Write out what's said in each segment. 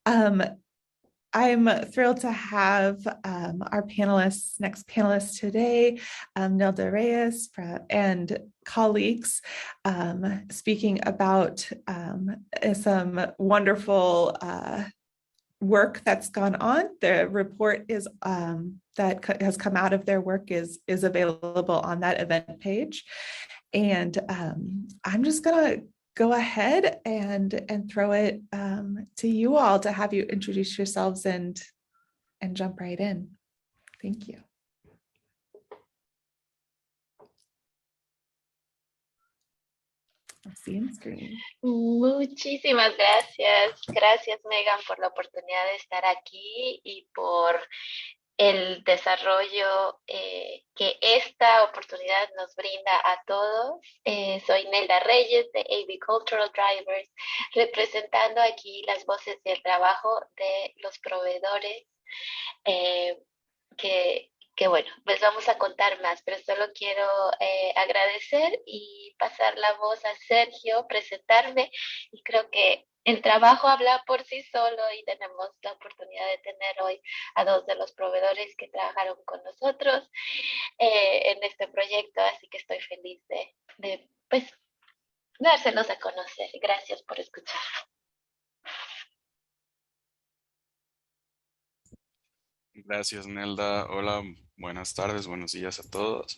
Um, I'm thrilled to have our next panelists today, Nelda Reyes and colleagues speaking about some wonderful work that's gone on. The report is that has come out of their work is available on that event page. And I'm just gonna go ahead and throw it to you all to have you introduce yourselves and jump right in. Thank you. I'll see you on screen. Muchísimas gracias. Gracias, Megan, por la oportunidad de estar aquí y por el desarrollo que esta oportunidad nos brinda a todos. Soy Nelda Reyes de AV Cultural Drivers, representando aquí las voces del trabajo de los proveedores que bueno, les vamos a contar más, pero solo quiero agradecer y pasar la voz a Sergio, presentarme, y creo que el trabajo habla por sí solo y tenemos la oportunidad de tener hoy a dos de los proveedores que trabajaron con nosotros en este proyecto, así que estoy feliz de pues, dárselos a conocer. Gracias por escuchar. Gracias, Nelda. Hola, buenas tardes, buenos días a todos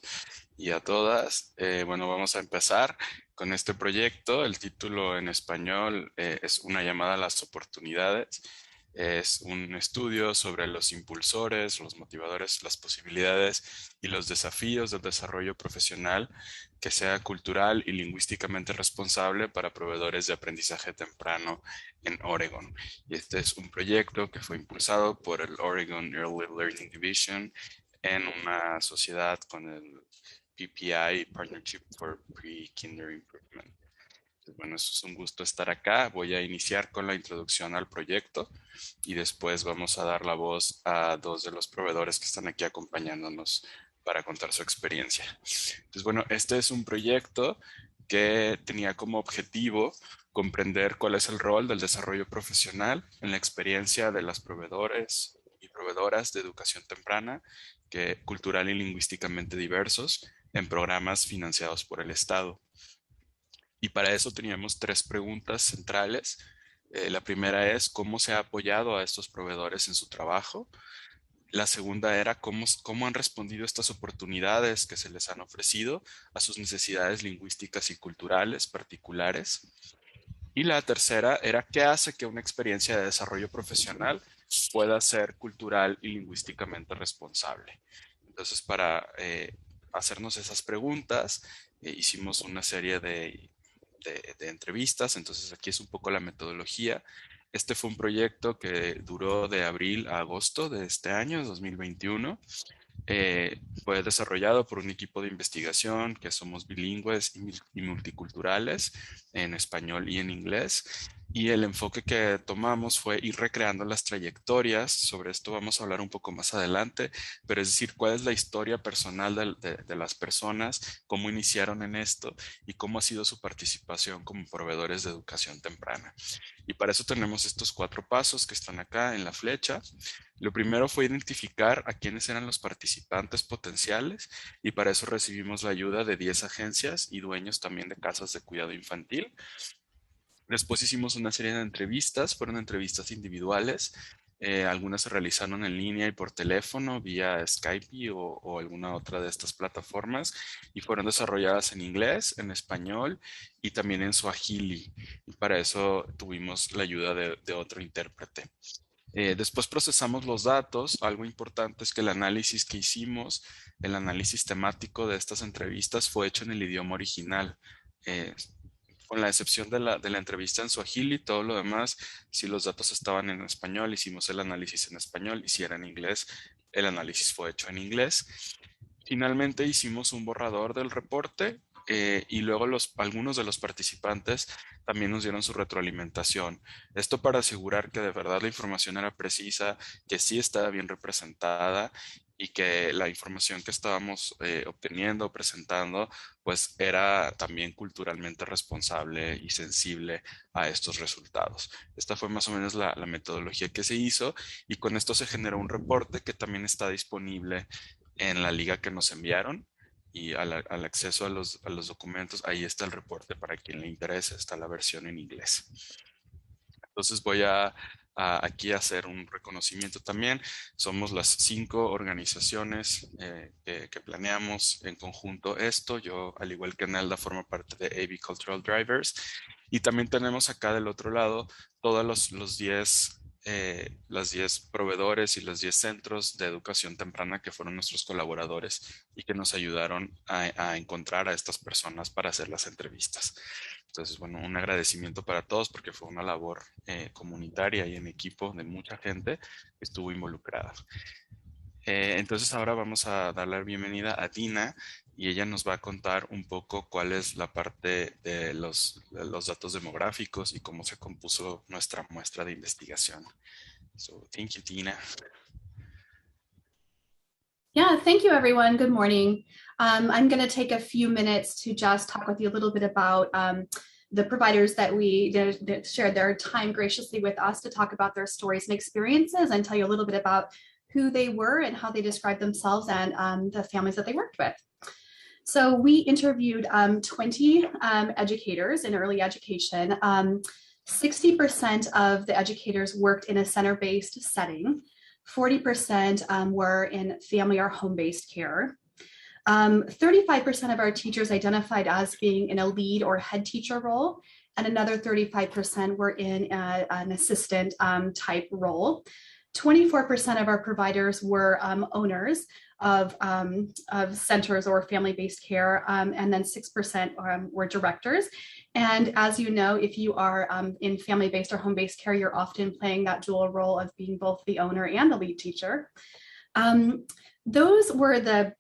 y a todas. Bueno, vamos a empezar con este proyecto. El título en español es Una llamada a las oportunidades. Es un estudio sobre los impulsores, los motivadores, las posibilidades y los desafíos del desarrollo profesional que sea cultural y lingüísticamente responsable para proveedores de aprendizaje temprano en Oregon. Y este es un proyecto que fue impulsado por el Oregon Early Learning Division en una sociedad con el PPI, Partnership for Pre-Kinder Improvement. Bueno, es un gusto estar acá. Voy a iniciar con la introducción al proyecto y después vamos a dar la voz a dos de los proveedores que están aquí acompañándonos para contar su experiencia. Entonces, bueno, este es un proyecto que tenía como objetivo comprender cuál es el rol del desarrollo profesional en la experiencia de las proveedores y proveedoras de educación temprana, cultural y lingüísticamente diversos, en programas financiados por el Estado. Y para eso teníamos tres preguntas centrales. La primera es cómo se ha apoyado a estos proveedores en su trabajo. La segunda era cómo han respondido estas oportunidades que se les han ofrecido a sus necesidades lingüísticas y culturales particulares. Y la tercera era qué hace que una experiencia de desarrollo profesional pueda ser cultural y lingüísticamente responsable. Entonces, para hacernos esas preguntas, hicimos una serie de entrevistas. Entonces aquí es un poco la metodología. Este fue un proyecto que duró de abril a agosto de este año, 2021. Fue desarrollado por un equipo de investigación que somos bilingües y multiculturales en español y en inglés. Y el enfoque que tomamos fue ir recreando las trayectorias. Sobre esto vamos a hablar un poco más adelante, pero es decir, cuál es la historia personal de las personas, cómo iniciaron en esto y cómo ha sido su participación como proveedores de educación temprana. Y para eso tenemos estos 4 pasos que están acá en la flecha. Lo primero fue identificar a quiénes eran los participantes potenciales y para eso recibimos la ayuda de 10 agencias y dueños también de casas de cuidado infantil. Después hicimos una serie de entrevistas, fueron entrevistas individuales. Algunas se realizaron en línea y por teléfono, vía Skype o alguna otra de estas plataformas, y fueron desarrolladas en inglés, en español y también en Swahili. Y para eso tuvimos la ayuda de otro intérprete. Después procesamos los datos. Algo importante es que el análisis que hicimos, el análisis temático de estas entrevistas, fue hecho en el idioma original. Con la excepción de la entrevista en Swahili, todo lo demás, si los datos estaban en español, hicimos el análisis en español, y si era en inglés, el análisis fue hecho en inglés. Finalmente hicimos un borrador del reporte y luego algunos de los participantes también nos dieron su retroalimentación. Esto para asegurar que de verdad la información era precisa, que sí estaba bien representada y que la información que estábamos obteniendo, presentando, pues era también culturalmente responsable y sensible a estos resultados. Esta fue más o menos la metodología que se hizo y con esto se generó un reporte que también está disponible en la liga que nos enviaron y al acceso a los documentos, ahí está el reporte para quien le interese, está la versión en inglés. Entonces voy a aquí hacer un reconocimiento también. Somos las 5 organizaciones que planeamos en conjunto esto. Yo, al igual que Nelda, formo parte de AB Cultural Drivers. Y también tenemos acá del otro lado todos los 10 las 10 proveedores y los 10 centros de educación temprana que fueron nuestros colaboradores y que nos ayudaron a encontrar a estas personas para hacer las entrevistas. Entonces, bueno, un agradecimiento para todos porque fue una labor comunitaria y en equipo de mucha gente que estuvo involucrada. Entonces ahora vamos a dar la bienvenida a Dina y ella nos va a contar un poco cuál es la parte de los datos demográficos y cómo se compuso nuestra muestra de investigación. So, thank you, Dina. Yeah, thank you, everyone. Good morning. I'm going to take a few minutes to just talk with you a little bit about the providers that that shared their time graciously with us to talk about their stories and experiences and tell you a little bit about who they were and how they described themselves and the families that they worked with. So we interviewed 20 educators in early education. 60% of the educators worked in a center-based setting. 40% were in family or home-based care. 35% of our teachers identified as being in a lead or head teacher role, and another 35% were in an assistant type role. 24% of our providers were owners of centers or family-based care, and then 6% were directors. And as you know, if you are in family-based or home-based care, you're often playing that dual role of being both the owner and the lead teacher. Those were the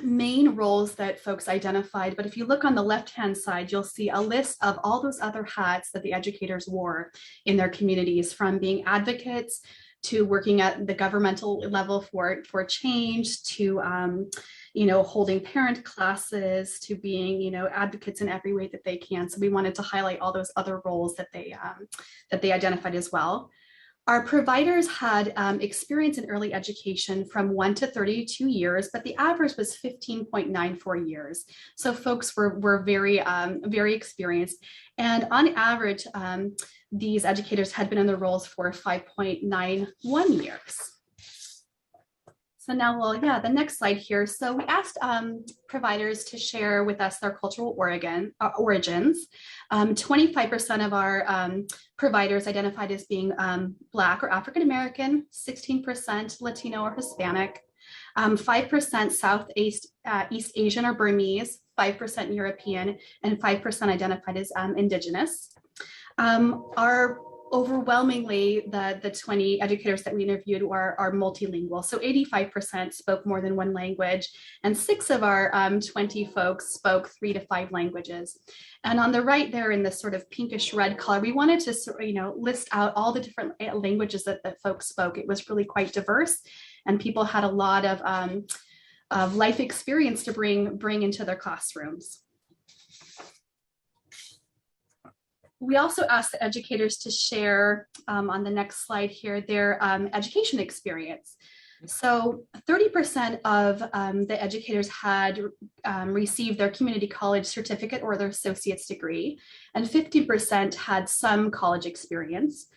main roles that folks identified, but if you look on the left-hand side, you'll see a list of all those other hats that the educators wore in their communities, from being advocates to working at the governmental level for change, to holding parent classes, to being advocates in every way that they can. So we wanted to highlight all those other roles that they identified as well. Our providers had experience in early education from 1 to 32 years, but the average was 15.94 years. So folks were very, very experienced. And on average, these educators had been in the roles for 5.91 years. So now, the next slide here. So we asked providers to share with us their cultural origins. 25% of our providers identified as being Black or African-American, 16% Latino or Hispanic, 5% Southeast East Asian or Burmese, 5% European, and 5% identified as Indigenous. Overwhelmingly, the 20 educators that we interviewed are multilingual. So 85% spoke more than one language, and 6 of our 20 folks spoke 3 to 5 languages. And on the right there in this sort of pinkish red color, we wanted to list out all the different languages that folks spoke. It was really quite diverse, and people had a lot of life experience to bring into their classrooms. We also asked the educators to share on the next slide here their education experience. So 30% of the educators had received their community college certificate or their associate's degree, and 50% had some college experience.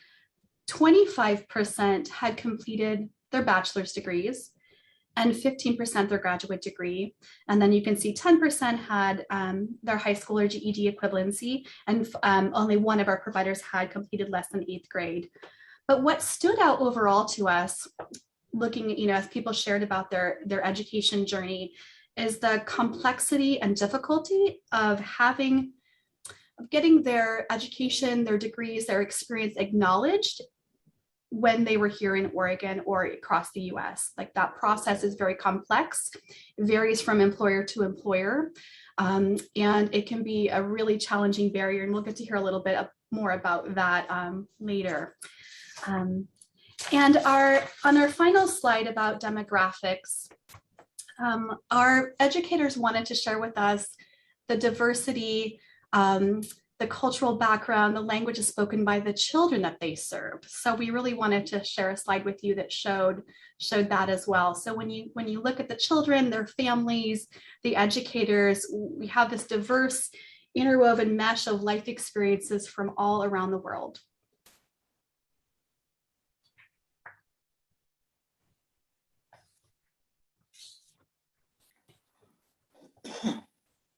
25% had completed their bachelor's degrees, and 15% their graduate degree. And then you can see 10% had their high school or GED equivalency, and only one of our providers had completed less than 8th grade. But what stood out overall to us, looking as people shared about their education journey, is the complexity and difficulty of getting their education, their degrees, their experience acknowledged when they were here in Oregon or across the US. Like, that process is very complex, varies from employer to employer, and it can be a really challenging barrier. And we'll get to hear a little bit more about that later. And on our final slide about demographics, our educators wanted to share with us the diversity, the cultural background, the languages spoken by the children that they serve. So we really wanted to share a slide with you that showed that as well. So when you look at the children, their families, the educators, we have this diverse interwoven mesh of life experiences from all around the world.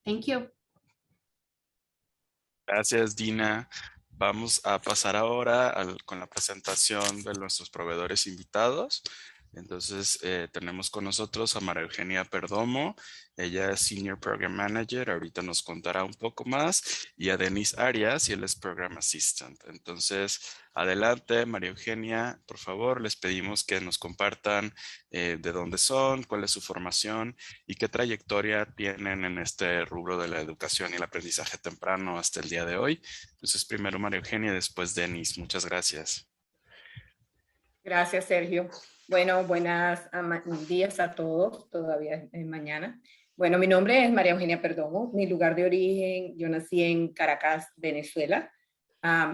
Thank you. Gracias, Dina. Vamos a pasar ahora con la presentación de nuestros proveedores invitados. Entonces, tenemos con nosotros a María Eugenia Perdomo. Ella es Senior Program Manager. Ahorita nos contará un poco más. Y a Denis Arias, y él es Program Assistant. Entonces, adelante, María Eugenia. Por favor, les pedimos que nos compartan de dónde son, cuál es su formación y qué trayectoria tienen en este rubro de la educación y el aprendizaje temprano hasta el día de hoy. Entonces, primero María Eugenia, después Denis. Muchas gracias. Gracias, Sergio. Bueno, buenos días a todos, todavía es mañana. Bueno, mi nombre es María Eugenia Perdomo, mi lugar de origen, yo nací en Caracas, Venezuela.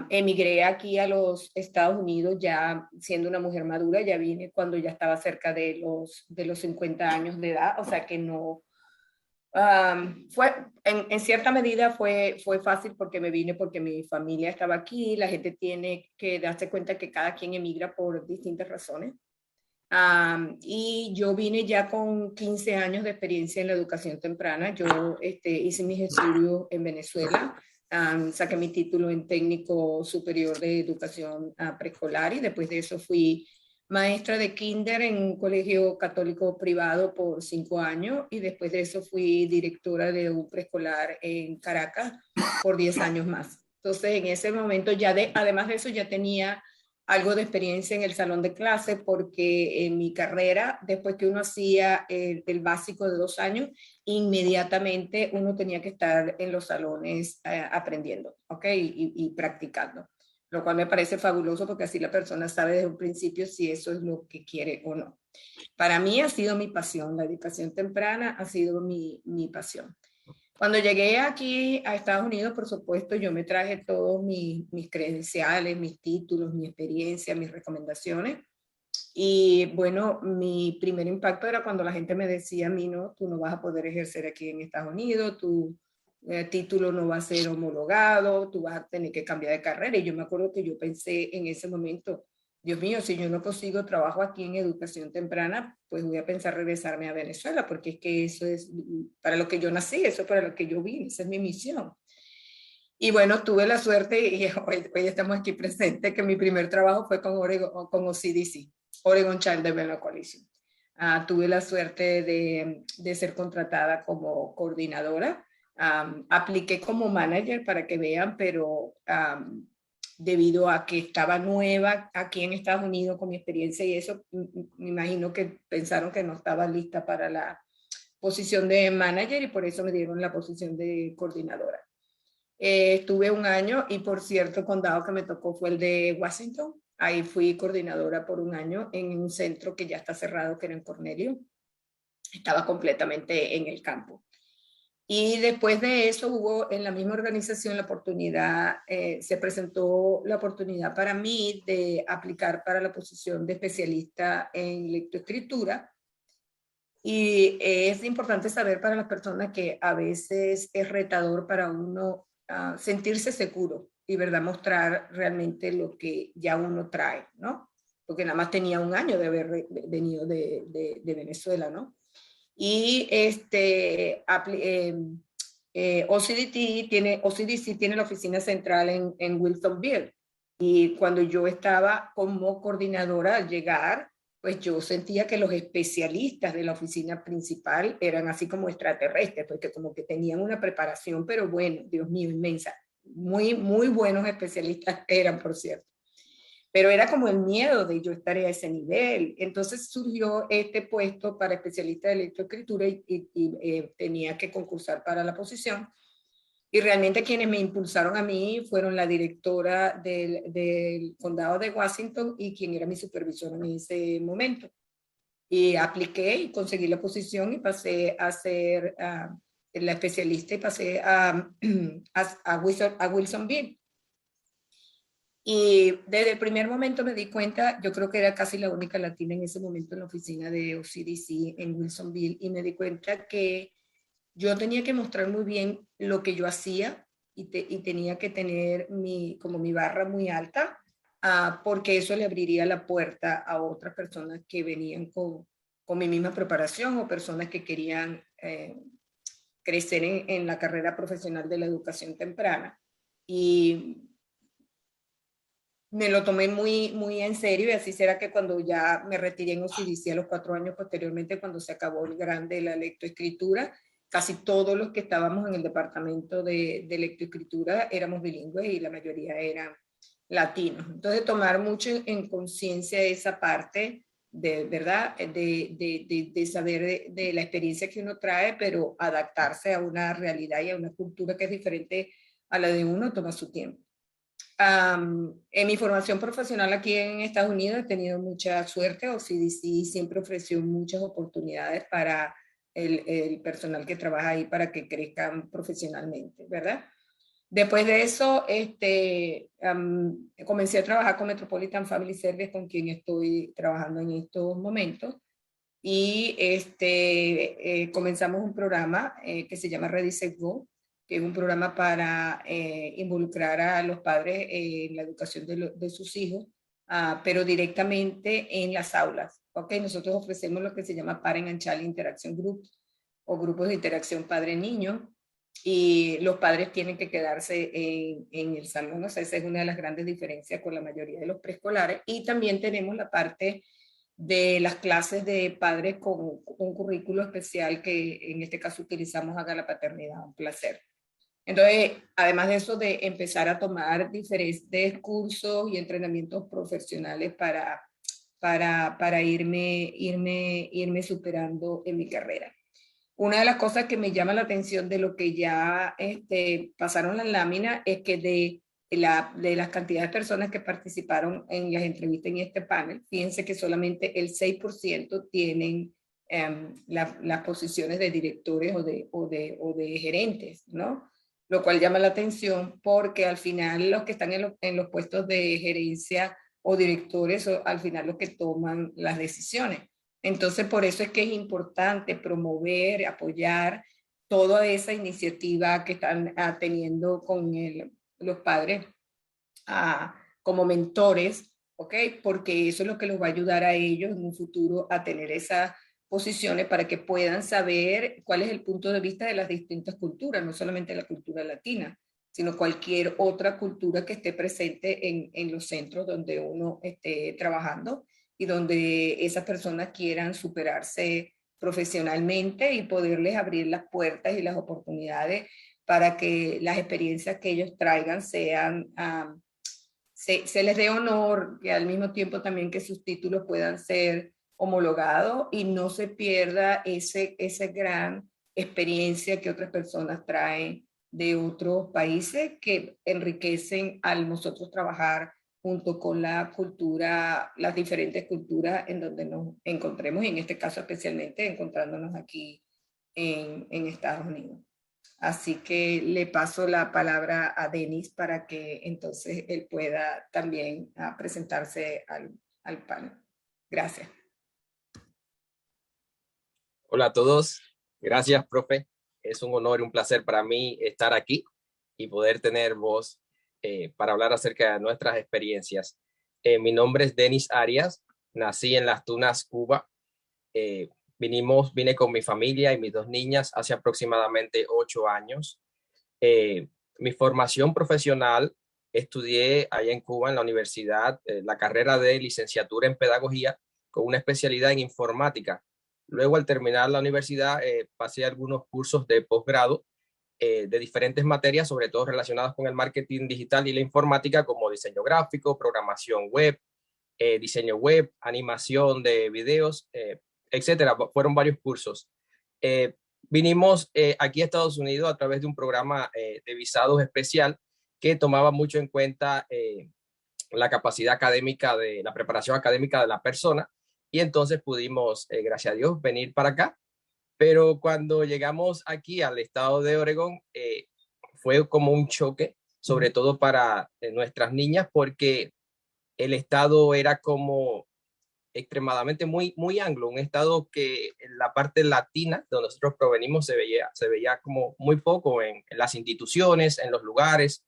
Emigré aquí a los Estados Unidos ya siendo una mujer madura, ya vine cuando ya estaba cerca de los 50 años de edad, o sea que no, en cierta medida fue fácil porque me vine porque mi familia estaba aquí, la gente tiene que darse cuenta que cada quien emigra por distintas razones. Y yo vine ya con 15 años de experiencia en la educación temprana. Yo hice mis estudios en Venezuela, saqué mi título en técnico superior de educación preescolar y después de eso fui maestra de kinder en un colegio católico privado por 5 años y después de eso fui directora de un preescolar en Caracas por 10 años más. Entonces en ese momento además de eso ya tenía algo de experiencia en el salón de clase porque en mi carrera, después que uno hacía el básico de 2 años, inmediatamente uno tenía que estar en los salones aprendiendo, ¿ok? Y practicando, lo cual me parece fabuloso porque así la persona sabe desde un principio si eso es lo que quiere o no. Para mí ha sido mi pasión, la educación temprana ha sido mi pasión. Cuando llegué aquí a Estados Unidos, por supuesto, yo me traje todos mis credenciales, mis títulos, mi experiencia, mis recomendaciones. Y bueno, mi primer impacto era cuando la gente me decía a mí, no, tú no vas a poder ejercer aquí en Estados Unidos, tu título no va a ser homologado, tú vas a tener que cambiar de carrera. Y yo me acuerdo que yo pensé en ese momento, Dios mío, si yo no consigo trabajo aquí en educación temprana, pues voy a pensar regresarme a Venezuela, porque es que eso es para lo que yo nací, eso es para lo que yo vine, esa es mi misión. Y bueno, tuve la suerte, y hoy estamos aquí presentes, que mi primer trabajo fue con OCDC, Oregon Child Development Coalition. Tuve la suerte de ser contratada como coordinadora. Apliqué como manager para que vean, pero debido a que estaba nueva aquí en Estados Unidos con mi experiencia y eso, me imagino que pensaron que no estaba lista para la posición de manager y por eso me dieron la posición de coordinadora. Estuve 1 año y por cierto, el condado que me tocó fue el de Washington. Ahí fui coordinadora por 1 año en un centro que ya está cerrado, que era en Cornelio. Estaba completamente en el campo. Y después de eso hubo en la misma organización la oportunidad, se presentó la oportunidad para mí de aplicar para la posición de especialista en lectoescritura. Y es importante saber para las personas que a veces es retador para uno sentirse seguro y verdad mostrar realmente lo que ya uno trae, ¿no? Porque nada más tenía 1 año de haber venido de Venezuela, ¿no? Y OCDC tiene la oficina central en Wilsonville. Y cuando yo estaba como coordinadora al llegar, pues yo sentía que los especialistas de la oficina principal eran así como extraterrestres, porque como que tenían una preparación, pero bueno, Dios mío, inmensa. Muy, muy buenos especialistas eran, por cierto. Pero era como el miedo de yo estar a ese nivel. Entonces surgió este puesto para especialista de lectoescritura y tenía que concursar para la posición. Y realmente quienes me impulsaron a mí fueron la directora del condado de Washington y quien era mi supervisor en ese momento. Y apliqué y conseguí la posición y pasé a ser la especialista y pasé a Wilsonville. Y desde el primer momento me di cuenta, yo creo que era casi la única latina en ese momento en la oficina de OCDC en Wilsonville, y me di cuenta que yo tenía que mostrar muy bien lo que yo hacía y tenía que tener como mi barra muy alta, porque eso le abriría la puerta a otras personas que venían con mi misma preparación o personas que querían crecer en la carrera profesional de la educación temprana. Y me lo tomé muy, muy en serio, y así será que cuando ya me retiré en OCDC a los 4 años posteriormente, cuando se acabó el grande de la lectoescritura, casi todos los que estábamos en el departamento de lectoescritura éramos bilingües y la mayoría eran latinos. Entonces, tomar mucho en conciencia esa parte de verdad, de saber de la experiencia que uno trae, pero adaptarse a una realidad y a una cultura que es diferente a la de uno, toma su tiempo. En mi formación profesional aquí en Estados Unidos he tenido mucha suerte. OCDC siempre ofreció muchas oportunidades para el personal que trabaja ahí para que crezcan profesionalmente, ¿verdad? Después de eso, comencé a trabajar con Metropolitan Family Service, con quien estoy trabajando en estos momentos. Y comenzamos un programa que se llama Ready, Set, Go, que es un programa para involucrar a los padres en la educación de sus hijos, pero directamente en las aulas. ¿Okay? Nosotros ofrecemos lo que se llama Parent and Child Interaction Groups, o grupos de interacción padre-niño, y los padres tienen que quedarse en el salón. O sea, esa es una de las grandes diferencias con la mayoría de los preescolares. Y también tenemos la parte de las clases de padres con un currículo especial que en este caso utilizamos Haga la Paternidad un Placer. Entonces, además de eso, de empezar a tomar diferentes cursos y entrenamientos profesionales para irme superando en mi carrera. Una de las cosas que me llama la atención de lo que ya pasaron las láminas es que de las cantidades de personas que participaron en las entrevistas en este panel, fíjense que solamente el 6% tienen las posiciones de directores o de gerentes, ¿no? Lo cual llama la atención porque al final los que están en los puestos de gerencia o directores son al final los que toman las decisiones. Entonces, por eso es que es importante promover, apoyar toda esa iniciativa que están teniendo con los padres como mentores, ¿ok? Porque eso es lo que los va a ayudar a ellos en un futuro a tener esas posiciones para que puedan saber cuál es el punto de vista de las distintas culturas, no solamente la cultura latina, sino cualquier otra cultura que esté presente en los centros donde uno esté trabajando y donde esas personas quieran superarse profesionalmente y poderles abrir las puertas y las oportunidades para que las experiencias que ellos traigan sean, se les dé honor, que al mismo tiempo también que sus títulos puedan ser homologados y no se pierda esa gran experiencia que otras personas traen de otros países que enriquecen al nosotros trabajar junto con la cultura, las diferentes culturas en donde nos encontremos, y en este caso especialmente encontrándonos aquí en Estados Unidos. Así que le paso la palabra a Denis para que entonces él pueda también presentarse al panel. Gracias. Hola a todos. Gracias, profe. Es un honor y un placer para mí estar aquí y poder tener voz para hablar acerca de nuestras experiencias. Mi nombre es Denis Arias. Nací en Las Tunas, Cuba. Vine con mi familia y mis 2 niñas hace aproximadamente 8 años. Mi formación profesional, estudié allá en Cuba en la universidad, la carrera de licenciatura en pedagogía con una especialidad en informática. Luego, al terminar la universidad, pasé algunos cursos de posgrado de diferentes materias, sobre todo relacionadas con el marketing digital y la informática, como diseño gráfico, programación web, diseño web, animación de videos, etcétera. Fueron varios cursos. vinimos aquí a Estados Unidos a través de un programa de visados especial que tomaba mucho en cuenta la capacidad académica la preparación académica de la persona, y entonces pudimos, gracias a Dios, venir para acá. Pero cuando llegamos aquí al estado de Oregón, fue como un choque, sobre todo para nuestras niñas, porque el estado era como extremadamente muy anglo, un estado que en la parte latina de donde nosotros provenimos se veía como muy poco en las instituciones, en los lugares,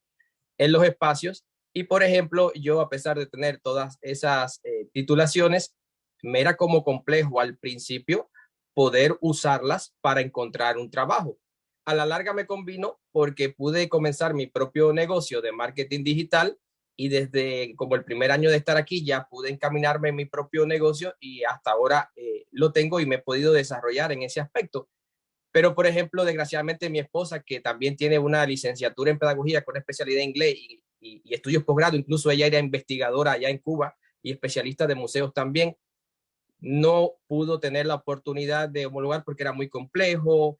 en los espacios. Y por ejemplo, yo, a pesar de tener todas esas titulaciones, me era como complejo al principio poder usarlas para encontrar un trabajo. A la larga me convino porque pude comenzar mi propio negocio de marketing digital, y desde como el primer año de estar aquí ya pude encaminarme en mi propio negocio, y hasta ahora lo tengo y me he podido desarrollar en ese aspecto. Pero, por ejemplo, desgraciadamente mi esposa, que también tiene una licenciatura en pedagogía con especialidad en inglés y estudios posgrado, incluso ella era investigadora allá en Cuba y especialista de museos también, no pudo tener la oportunidad de homologar porque era muy complejo.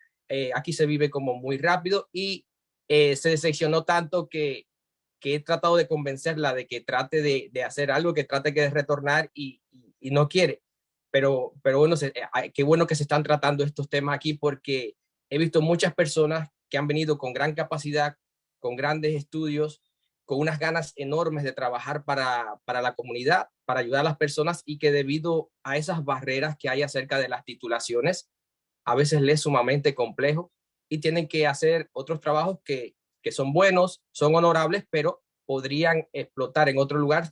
Aquí se vive como muy rápido, y se decepcionó tanto que he tratado de convencerla de que trate de hacer algo, que trate de retornar, y no quiere. Pero bueno, qué bueno que se están tratando estos temas aquí, porque he visto muchas personas que han venido con gran capacidad, con grandes estudios, con unas ganas enormes de trabajar para la comunidad, para ayudar a las personas, y que debido a esas barreras que hay acerca de las titulaciones, a veces les es sumamente complejo y tienen que hacer otros trabajos que son buenos, son honorables, pero podrían explotar en otro lugar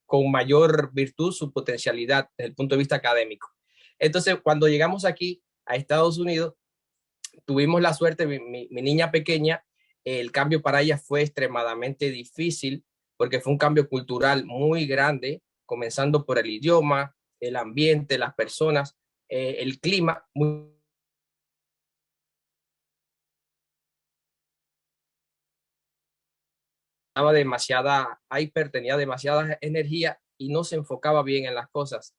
con mayor virtud su potencialidad desde el punto de vista académico. Entonces, cuando llegamos aquí a Estados Unidos, tuvimos la suerte, mi niña pequeña, el cambio para ella fue extremadamente difícil porque fue un cambio cultural muy grande, comenzando por el idioma, el ambiente, las personas, el clima. Tenía demasiada energía y no se enfocaba bien en las cosas.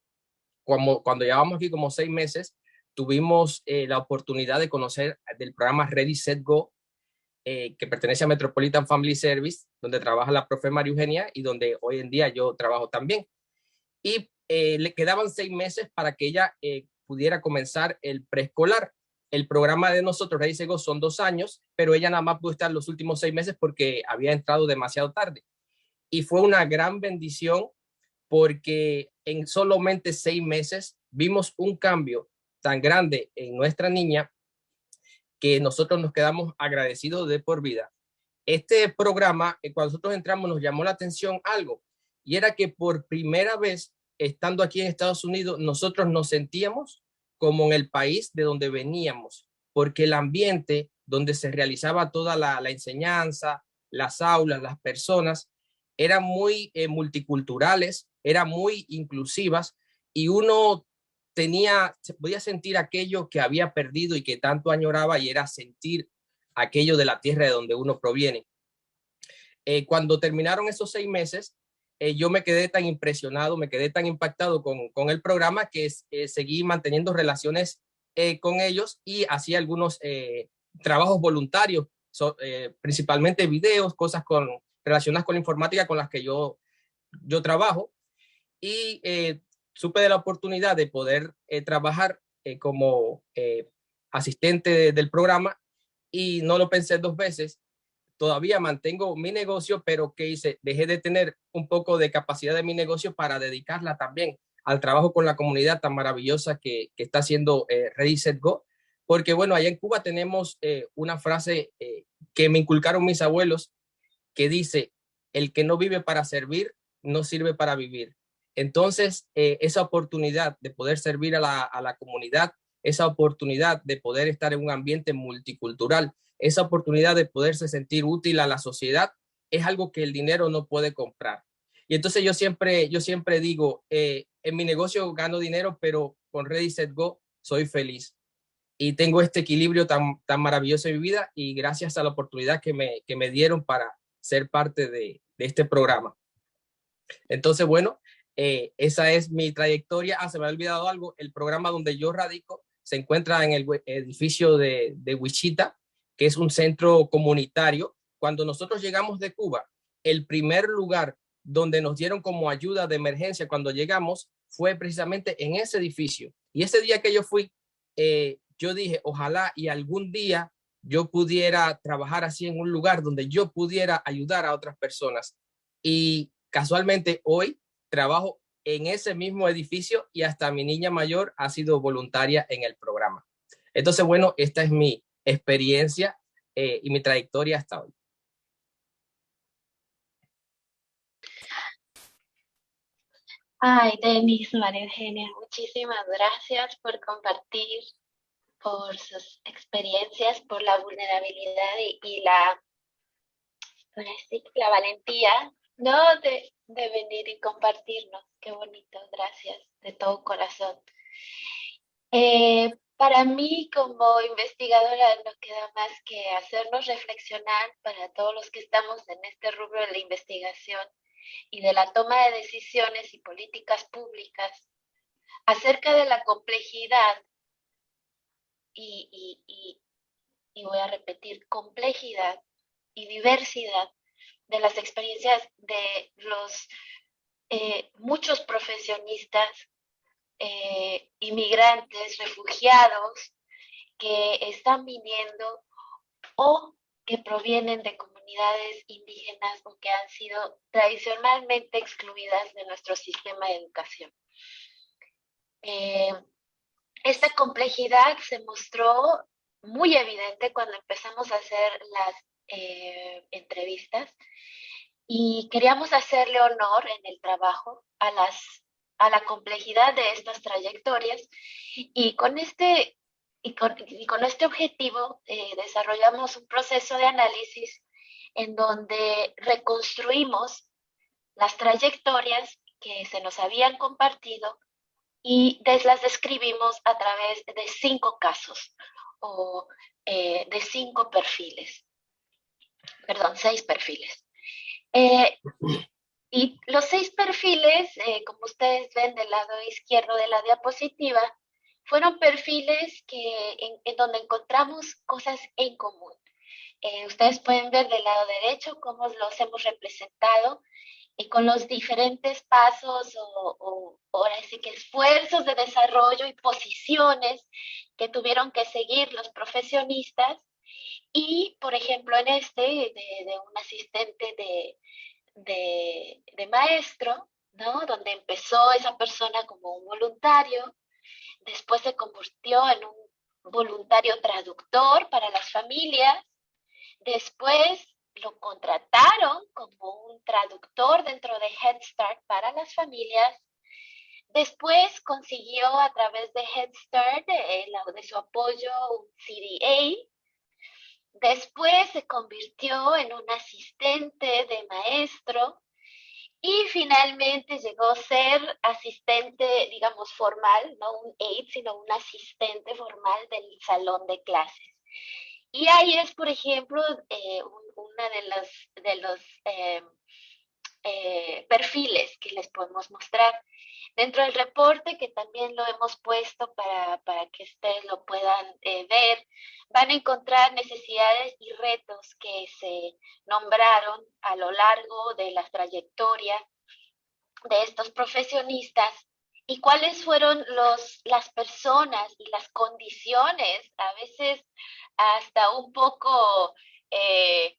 Cuando llevamos aquí como 6 meses, tuvimos la oportunidad de conocer del programa Ready, Set, Go, que pertenece a Metropolitan Family Service, donde trabaja la profe María Eugenia y donde hoy en día yo trabajo también. Y le quedaban 6 meses para que ella pudiera comenzar el preescolar. El programa de nosotros, Ready, Set, Go, son 2 años, pero ella nada más pudo estar los últimos 6 meses porque había entrado demasiado tarde. Y fue una gran bendición porque en solamente 6 meses vimos un cambio tan grande en nuestra niña que nosotros nos quedamos agradecidos de por vida. Este programa, cuando nosotros entramos, nos llamó la atención algo, y era que por primera vez, estando aquí en Estados Unidos, nosotros nos sentíamos como en el país de donde veníamos, porque el ambiente donde se realizaba toda la enseñanza, las aulas, las personas, eran muy multiculturales, eran muy inclusivas, y uno se podía sentir aquello que había perdido y que tanto añoraba, y era sentir aquello de la tierra de donde uno proviene. Cuando terminaron esos 6 meses, yo me quedé tan impresionado, me quedé tan impactado con el programa que seguí manteniendo relaciones con ellos y hacía algunos trabajos voluntarios, principalmente videos, cosas relacionadas con la informática con las que yo trabajo. Y supe de la oportunidad de poder trabajar como asistente del programa, y no lo pensé 2 veces. Todavía mantengo mi negocio, pero ¿qué hice? Dejé de tener un poco de capacidad de mi negocio para dedicarla también al trabajo con la comunidad tan maravillosa que está haciendo Ready, Set, Go. Porque bueno, allá en Cuba tenemos una frase que me inculcaron mis abuelos, que dice: el que no vive para servir, no sirve para vivir. Entonces, esa oportunidad de poder servir a la comunidad, esa oportunidad de poder estar en un ambiente multicultural, esa oportunidad de poderse sentir útil a la sociedad, es algo que el dinero no puede comprar. Y entonces yo siempre digo, en mi negocio gano dinero, pero con Ready, Set, Go soy feliz. Y tengo este equilibrio tan maravilloso en mi vida, y gracias a la oportunidad que me dieron para ser parte de este programa. Entonces, bueno, esa es mi trayectoria. Se me ha olvidado algo. El programa donde yo radico se encuentra en el edificio de Wichita, que es un centro comunitario. Cuando nosotros llegamos de Cuba, el primer lugar donde nos dieron como ayuda de emergencia cuando llegamos fue precisamente en ese edificio. Y ese día que yo fui, yo dije, ojalá y algún día yo pudiera trabajar así en un lugar donde yo pudiera ayudar a otras personas. Y casualmente hoy trabajo en ese mismo edificio y hasta mi niña mayor ha sido voluntaria en el programa. Entonces, bueno, esta es mi experiencia y mi trayectoria hasta hoy. Ay, Denis, María Eugenia, muchísimas gracias por compartir, por sus experiencias, por la vulnerabilidad y la valentía, ¿no? De venir y compartirnos. Qué bonito, gracias, de todo corazón. Para mí, como investigadora, no queda más que hacernos reflexionar para todos los que estamos en este rubro de la investigación y de la toma de decisiones y políticas públicas acerca de la complejidad y voy a repetir, complejidad y diversidad de las experiencias de los muchos profesionistas, inmigrantes, refugiados que están viniendo o que provienen de comunidades indígenas o que han sido tradicionalmente excluidas de nuestro sistema de educación. Esta complejidad se mostró muy evidente cuando empezamos a hacer las entrevistas y queríamos hacerle honor en el trabajo a la complejidad de estas trayectorias y con este objetivo desarrollamos un proceso de análisis en donde reconstruimos las trayectorias que se nos habían compartido y las describimos a través de 5 casos o de 5 perfiles, perdón, 6 perfiles. Y los 6 perfiles, como ustedes ven del lado izquierdo de la diapositiva, fueron perfiles en donde encontramos cosas en común. Ustedes pueden ver del lado derecho cómo los hemos representado con los diferentes pasos o ahora sí que esfuerzos de desarrollo y posiciones que tuvieron que seguir los profesionistas. Y, por ejemplo, en de un asistente de maestro, ¿no? Donde empezó esa persona como un voluntario, después se convirtió en un voluntario traductor para las familias, después lo contrataron como un traductor dentro de Head Start para las familias. Después consiguió a través de Head Start, de su apoyo, un CDA. Después se convirtió en un asistente de maestro y finalmente llegó a ser asistente, digamos, formal, no un aide, sino un asistente formal del salón de clases. Y ahí es, por ejemplo, una de los perfiles que les podemos mostrar. Dentro del reporte, que también lo hemos puesto para que ustedes lo puedan ver, van a encontrar necesidades y retos que se nombraron a lo largo de la trayectoria de estos profesionistas y cuáles fueron las personas y las condiciones, a veces hasta un poco de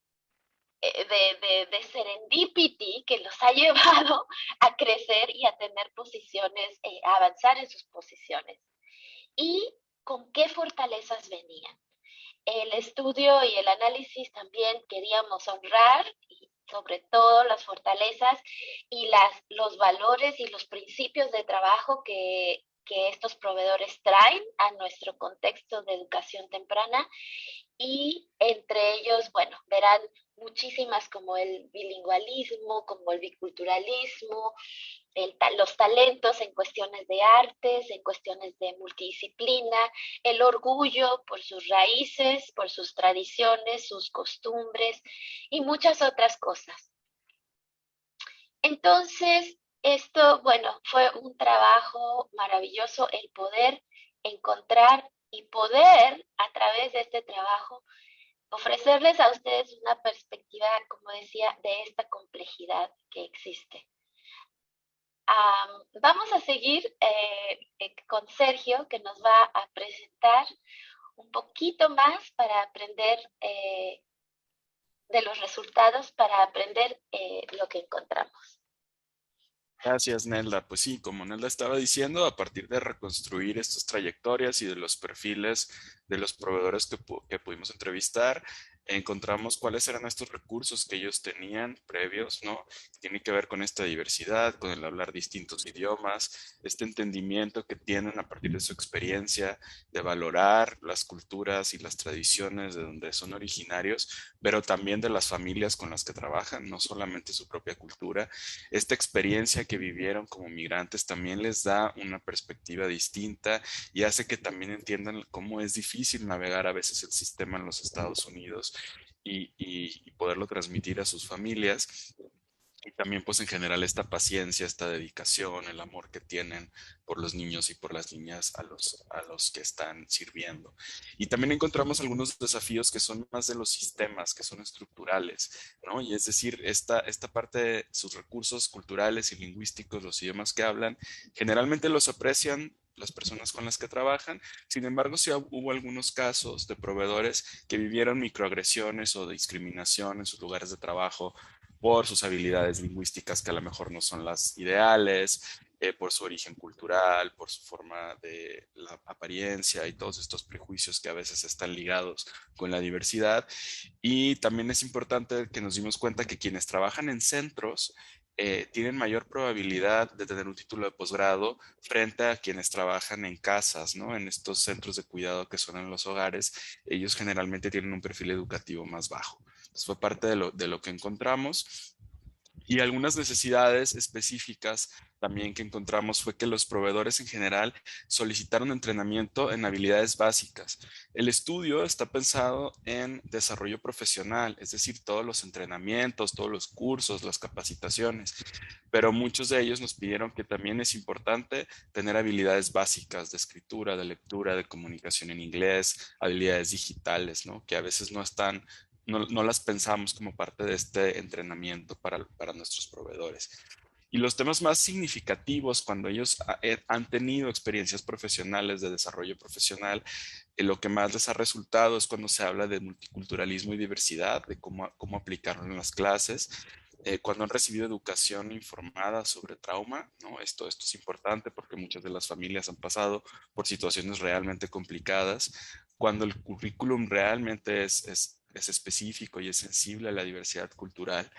serendipity que los ha llevado a crecer y a tener posiciones, a avanzar en sus posiciones. Y con qué fortalezas venían. El estudio y el análisis también queríamos honrar y sobre todo las fortalezas y los valores y los principios de trabajo que estos proveedores traen a nuestro contexto de educación temprana y entre ellos, bueno, verán muchísimas como el bilingüismo, como el biculturalismo, los talentos en cuestiones de artes, en cuestiones de multidisciplina, el orgullo por sus raíces, por sus tradiciones, sus costumbres y muchas otras cosas. Entonces, esto, bueno, fue un trabajo maravilloso el poder encontrar poder, a través de este trabajo, ofrecerles a ustedes una perspectiva, como decía, de esta complejidad que existe. Vamos a seguir con Sergio, que nos va a presentar un poquito más para aprender de los resultados, para aprender lo que encontramos. Gracias, Nelda. Pues sí, como Nelda estaba diciendo, a partir de reconstruir estas trayectorias y de los perfiles de los proveedores que pudimos entrevistar, encontramos cuáles eran estos recursos que ellos tenían previos, ¿no? Tiene que ver con esta diversidad, con el hablar distintos idiomas, este entendimiento que tienen a partir de su experiencia de valorar las culturas y las tradiciones de donde son originarios, pero también de las familias con las que trabajan, no solamente su propia cultura. Esta experiencia que vivieron como migrantes también les da una perspectiva distinta y hace que también entiendan cómo es difícil navegar a veces el sistema en los Estados Unidos y poderlo transmitir a sus familias. Y también pues en general esta paciencia, esta dedicación, el amor que tienen por los niños y por las niñas a los que están sirviendo. Y también encontramos algunos desafíos que son más de los sistemas, que son estructurales, ¿no? Y es decir, esta parte de sus recursos culturales y lingüísticos, los idiomas que hablan, generalmente los aprecian las personas con las que trabajan. Sin embargo, sí hubo algunos casos de proveedores que vivieron microagresiones o discriminación en sus lugares de trabajo por sus habilidades lingüísticas que a lo mejor no son las ideales, por su origen cultural, por su forma de la apariencia y todos estos prejuicios que a veces están ligados con la diversidad. Y también es importante que nos dimos cuenta que quienes trabajan en centros tienen mayor probabilidad de tener un título de posgrado frente a quienes trabajan en casas, ¿no? En estos centros de cuidado que son en los hogares, ellos generalmente tienen un perfil educativo más bajo. Entonces fue parte de lo que encontramos. Y algunas necesidades específicas también que encontramos fue que los proveedores en general solicitaron entrenamiento en habilidades básicas. El estudio está pensado en desarrollo profesional, es decir, todos los entrenamientos, todos los cursos, las capacitaciones, pero muchos de ellos nos pidieron que también es importante tener habilidades básicas de escritura, de lectura, de comunicación en inglés, habilidades digitales, ¿no? Que a veces no están no las pensamos como parte de este entrenamiento para nuestros proveedores. Y los temas más significativos cuando ellos han tenido experiencias profesionales de desarrollo profesional, lo que más les ha resultado es cuando se habla de multiculturalismo y diversidad, de cómo aplicarlo en las clases. Cuando han recibido educación informada sobre trauma, ¿no? Esto es importante porque muchas de las familias han pasado por situaciones realmente complicadas. Cuando el currículum realmente es específico y es sensible a la diversidad cultural,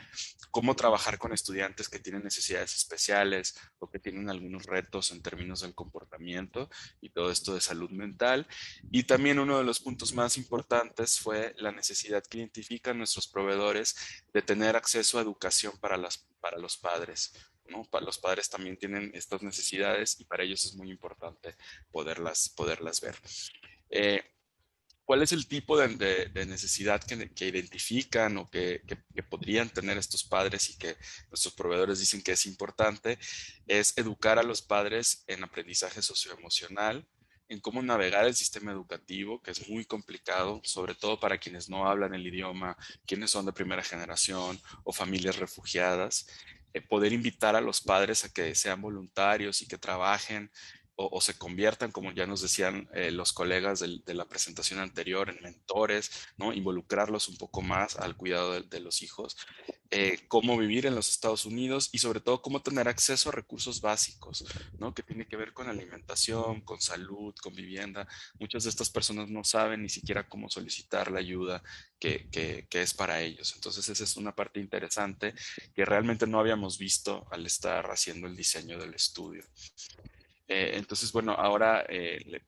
cómo trabajar con estudiantes que tienen necesidades especiales o que tienen algunos retos en términos del comportamiento y todo esto de salud mental. Y también uno de los puntos más importantes fue la necesidad que identifican nuestros proveedores de tener acceso a educación para los padres, ¿no? Para los padres también tienen estas necesidades y para ellos es muy importante poderlas ver. ¿Cuál es el tipo de necesidad que identifican o que podrían tener estos padres y que nuestros proveedores dicen que es importante? Es educar a los padres en aprendizaje socioemocional, en cómo navegar el sistema educativo, que es muy complicado, sobre todo para quienes no hablan el idioma, quienes son de primera generación o familias refugiadas. Poder invitar a los padres a que sean voluntarios y que trabajen o se conviertan, como ya nos decían los colegas de la presentación anterior, en mentores, ¿no? Involucrarlos un poco más al cuidado de los hijos, cómo vivir en los Estados Unidos y sobre todo cómo tener acceso a recursos básicos, ¿no? Que tiene que ver con alimentación, con salud, con vivienda. Muchas de estas personas no saben ni siquiera cómo solicitar la ayuda que es para ellos. Entonces esa es una parte interesante que realmente no habíamos visto al estar haciendo el diseño del estudio. Entonces, bueno, ahora le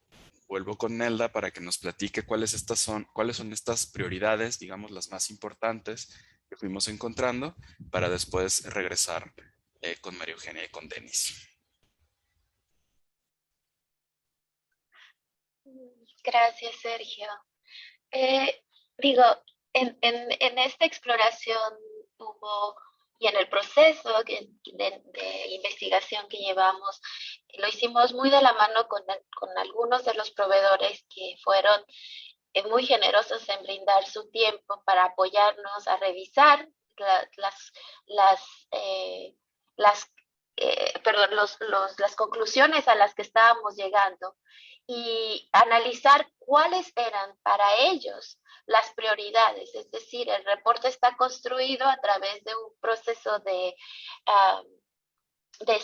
vuelvo con Nelda para que nos platique cuáles son estas prioridades, digamos, las más importantes que fuimos encontrando para después regresar con María Eugenia y con Denis. Gracias, Sergio. Digo, en esta exploración hubo, y en el proceso de investigación que llevamos, lo hicimos muy de la mano con algunos de los proveedores que fueron muy generosos en brindar su tiempo para apoyarnos a revisar las conclusiones a las que estábamos llegando y analizar cuáles eran para ellos las prioridades. Es decir, el reporte está construido a través de un proceso de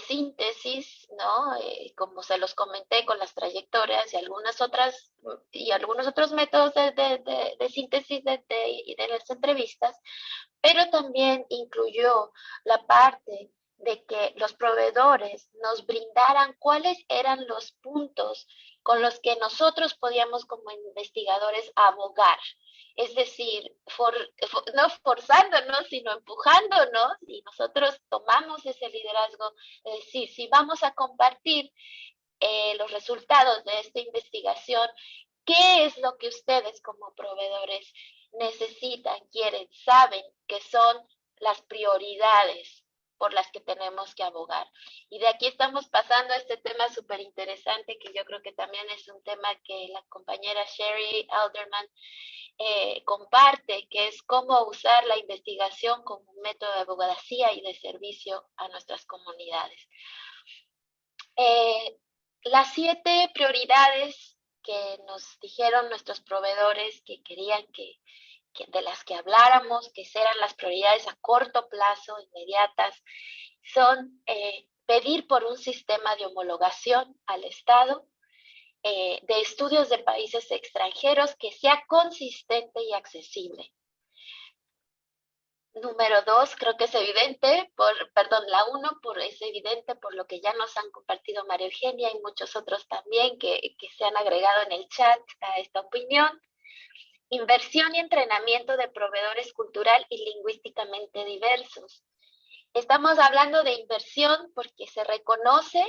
síntesis, ¿no? Como se los comenté con las trayectorias y algunos otros métodos de síntesis de las entrevistas, pero también incluyó la parte de que los proveedores nos brindaran cuáles eran los puntos con los que nosotros podíamos como investigadores abogar. Es decir, no forzándonos, sino empujándonos, y nosotros tomamos ese liderazgo, es decir, si vamos a compartir los resultados de esta investigación, ¿qué es lo que ustedes como proveedores necesitan, quieren, saben que son las prioridades por las que tenemos que abogar? Y de aquí estamos pasando a este tema súper interesante, que yo creo que también es un tema que la compañera Sherry Alderman comparte, que es cómo usar la investigación como un método de abogacía y de servicio a nuestras comunidades. Las 7 prioridades que nos dijeron nuestros proveedores que querían de las que habláramos, que eran las prioridades a corto plazo, inmediatas, son pedir por un sistema de homologación al Estado, de estudios de países extranjeros que sea consistente y accesible. Número 2, creo que es evidente, es evidente por lo que ya nos han compartido María Eugenia y muchos otros también que se han agregado en el chat a esta opinión. Inversión y entrenamiento de proveedores cultural y lingüísticamente diversos. Estamos hablando de inversión porque se reconoce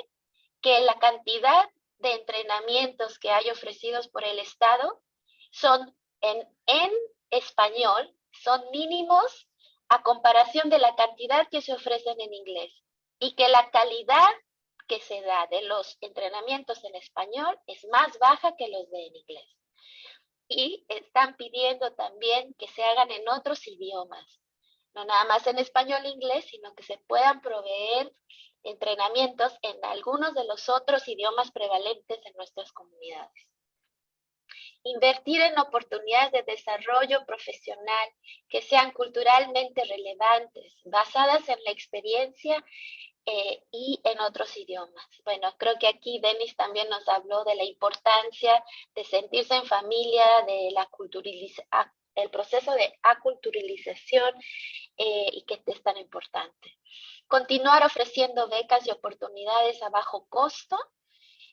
que la cantidad de entrenamientos que hay ofrecidos por el Estado son en español, son mínimos a comparación de la cantidad que se ofrecen en inglés, y que la calidad que se da de los entrenamientos en español es más baja que los de en inglés. Y están pidiendo también que se hagan en otros idiomas, no nada más en español e inglés, sino que se puedan proveer entrenamientos en algunos de los otros idiomas prevalentes en nuestras comunidades. Invertir en oportunidades de desarrollo profesional que sean culturalmente relevantes, basadas en la experiencia y en otros idiomas. Bueno, creo que aquí Denis también nos habló de la importancia de sentirse en familia, de el proceso de aculturalización y que es tan importante. Continuar ofreciendo becas y oportunidades a bajo costo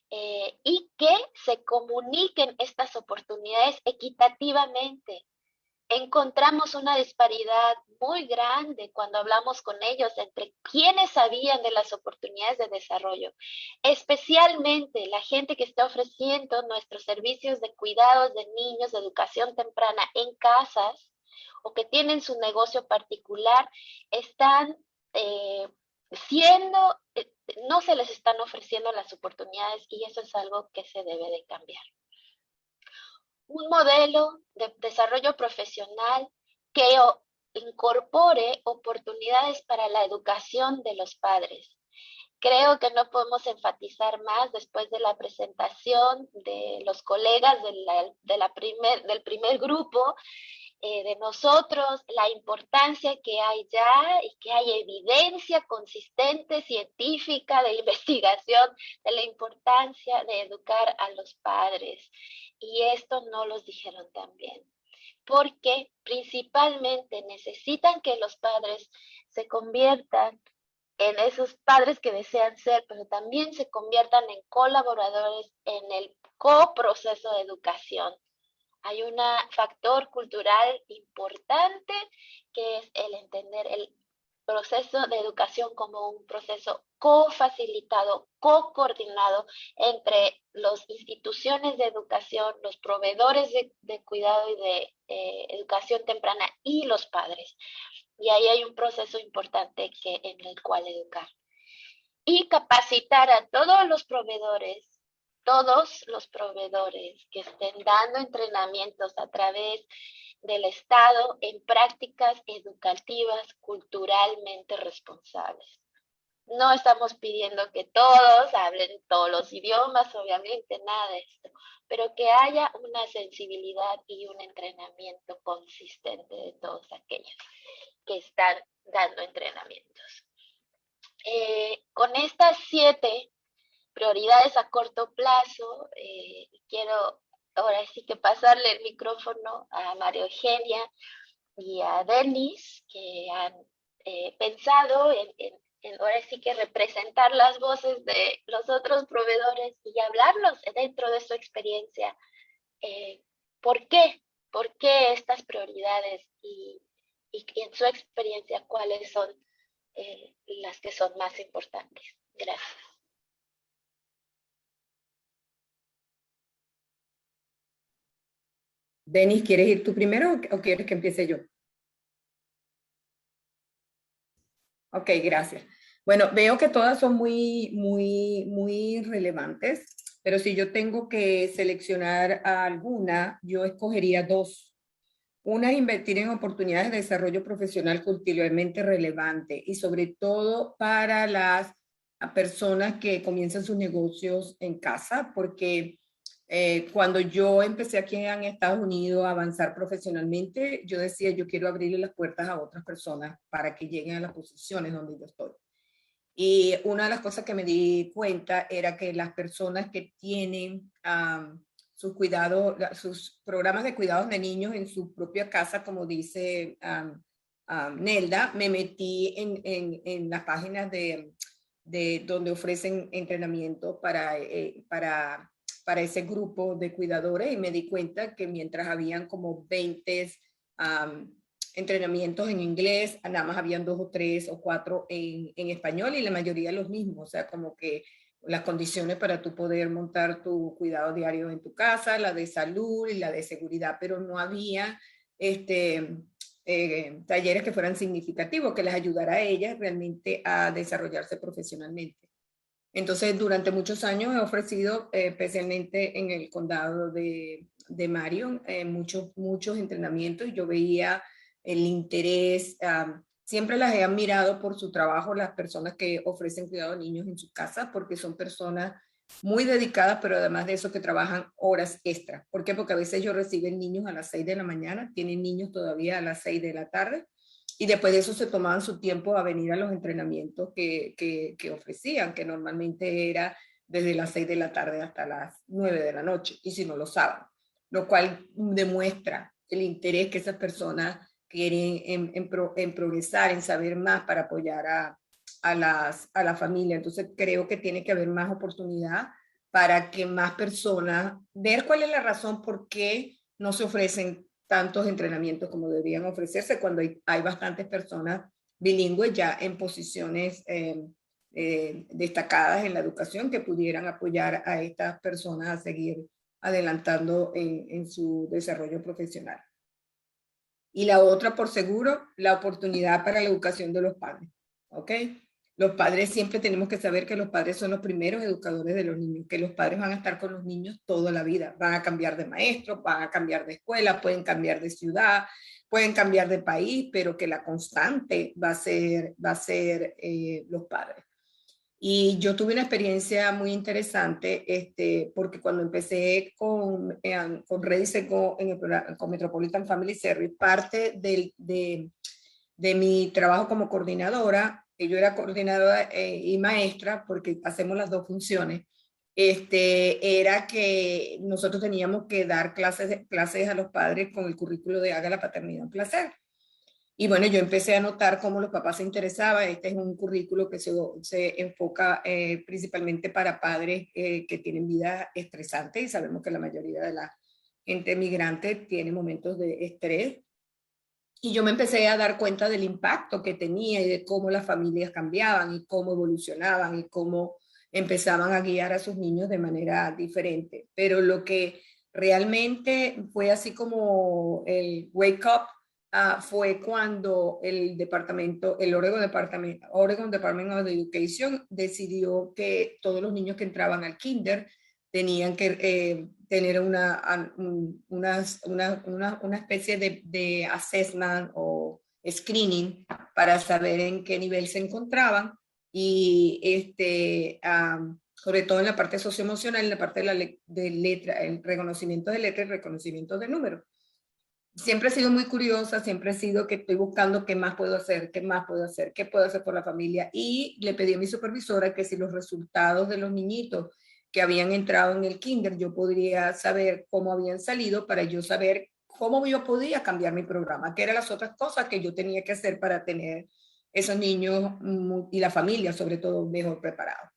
y que se comuniquen estas oportunidades equitativamente. Encontramos una disparidad muy grande cuando hablamos con ellos entre quienes sabían de las oportunidades de desarrollo, especialmente la gente que está ofreciendo nuestros servicios de cuidados de niños, de educación temprana en casas, o que tienen su negocio particular, están no se les están ofreciendo las oportunidades, y eso es algo que se debe de cambiar. Un modelo de desarrollo profesional que incorpore oportunidades para la educación de los padres. Creo que no podemos enfatizar más después de la presentación de los colegas del primer grupo, de nosotros, la importancia que hay ya y que hay evidencia consistente, científica, de investigación, de la importancia de educar a los padres. Y esto no los dijeron también, porque principalmente necesitan que los padres se conviertan en esos padres que desean ser, pero también se conviertan en colaboradores en el coproceso de educación. Hay un factor cultural importante que es el entender el proceso de educación como un proceso co-facilitado, co-coordinado entre las instituciones de educación, los proveedores de cuidado y de educación temprana y los padres. Y ahí hay un proceso importante en el cual educar. y capacitar a todos los proveedores que estén dando entrenamientos a través del Estado en prácticas educativas culturalmente responsables. No estamos pidiendo que todos hablen todos los idiomas, obviamente, nada de esto, pero que haya una sensibilidad y un entrenamiento consistente de todos aquellos que están dando entrenamientos. Con estas 7 prioridades a corto plazo, quiero ahora sí que pasarle el micrófono a María Eugenia y a Denis, que han pensado en ahora sí que representar las voces de los otros proveedores y hablarlos dentro de su experiencia. ¿Por qué? ¿Por qué estas prioridades? Y en su experiencia, ¿cuáles son las que son más importantes? Gracias. Denis, ¿quieres ir tú primero o quieres que empiece yo? Ok, gracias. Bueno, veo que todas son muy relevantes, pero si yo tengo que seleccionar alguna, yo escogería 2. Una es invertir en oportunidades de desarrollo profesional culturalmente relevante y sobre todo para las personas que comienzan sus negocios en casa, porque cuando yo empecé aquí en Estados Unidos a avanzar profesionalmente, yo decía, yo quiero abrirle las puertas a otras personas para que lleguen a las posiciones donde yo estoy. Y una de las cosas que me di cuenta era que las personas que tienen sus cuidados, sus programas de cuidados de niños en su propia casa, como dice Nelda, me metí en las páginas de donde ofrecen entrenamiento para ese grupo de cuidadores y me di cuenta que mientras habían como 20 entrenamientos en inglés, nada más habían 2 o 3 o 4 en español y la mayoría los mismos, o sea, como que las condiciones para tú poder montar tu cuidado diario en tu casa, la de salud y la de seguridad, pero no había talleres que fueran significativos, que les ayudara a ellas realmente a desarrollarse profesionalmente. Entonces, durante muchos años he ofrecido, especialmente en el condado de Marion, muchos entrenamientos y yo veía el interés, siempre las he admirado por su trabajo, las personas que ofrecen cuidado a niños en su casa, porque son personas muy dedicadas, pero además de eso que trabajan horas extra. ¿Por qué? Porque a veces ellos reciben niños a las 6 de la mañana, tienen niños todavía a las 6 de la tarde, y después de eso se tomaban su tiempo a venir a los entrenamientos que ofrecían, que normalmente era desde las 6 de la tarde hasta las 9 de la noche, y si no los sábados, lo cual demuestra el interés que esas personas quieren en progresar, en saber más para apoyar a la familia. Entonces creo que tiene que haber más oportunidad para que más personas, ver cuál es la razón por qué no se ofrecen tantos entrenamientos como deberían ofrecerse cuando hay bastantes personas bilingües ya en posiciones destacadas en la educación que pudieran apoyar a estas personas a seguir adelantando en su desarrollo profesional. Y la otra, por seguro, la oportunidad para la educación de los padres. ¿Ok? Los padres siempre tenemos que saber que los padres son los primeros educadores de los niños, que los padres van a estar con los niños toda la vida. Van a cambiar de maestro, van a cambiar de escuela, pueden cambiar de ciudad, pueden cambiar de país, pero que la constante va a ser los padres. Y yo tuve una experiencia muy interesante porque cuando empecé con Redis con Metropolitan Family Service, parte de mi trabajo como coordinadora, yo era coordinadora y maestra porque hacemos las 2 funciones, era que nosotros teníamos que dar clases a los padres con el currículo de Haga la Paternidad un Placer. Y bueno, yo empecé a notar cómo los papás se interesaban. Este es un currículo que se enfoca principalmente para padres que tienen vida estresante y sabemos que la mayoría de la gente migrante tiene momentos de estrés. Y yo me empecé a dar cuenta del impacto que tenía y de cómo las familias cambiaban y cómo evolucionaban y cómo empezaban a guiar a sus niños de manera diferente. Pero lo que realmente fue así como el wake up fue cuando el Oregon Department of Education decidió que todos los niños que entraban al kinder tenían que tener una especie de assessment o screening para saber en qué nivel se encontraban y sobre todo en la parte socioemocional, en la parte de letra, el reconocimiento de letra y reconocimiento de números. Siempre he sido muy curiosa, siempre he sido que estoy buscando qué más puedo hacer, qué más puedo hacer, qué puedo hacer por la familia. Y le pedí a mi supervisora que si los resultados de los niñitos que habían entrado en el kinder, yo podría saber cómo habían salido para yo saber cómo yo podía cambiar mi programa, qué eran las otras cosas que yo tenía que hacer para tener esos niños y la familia, sobre todo, mejor preparados.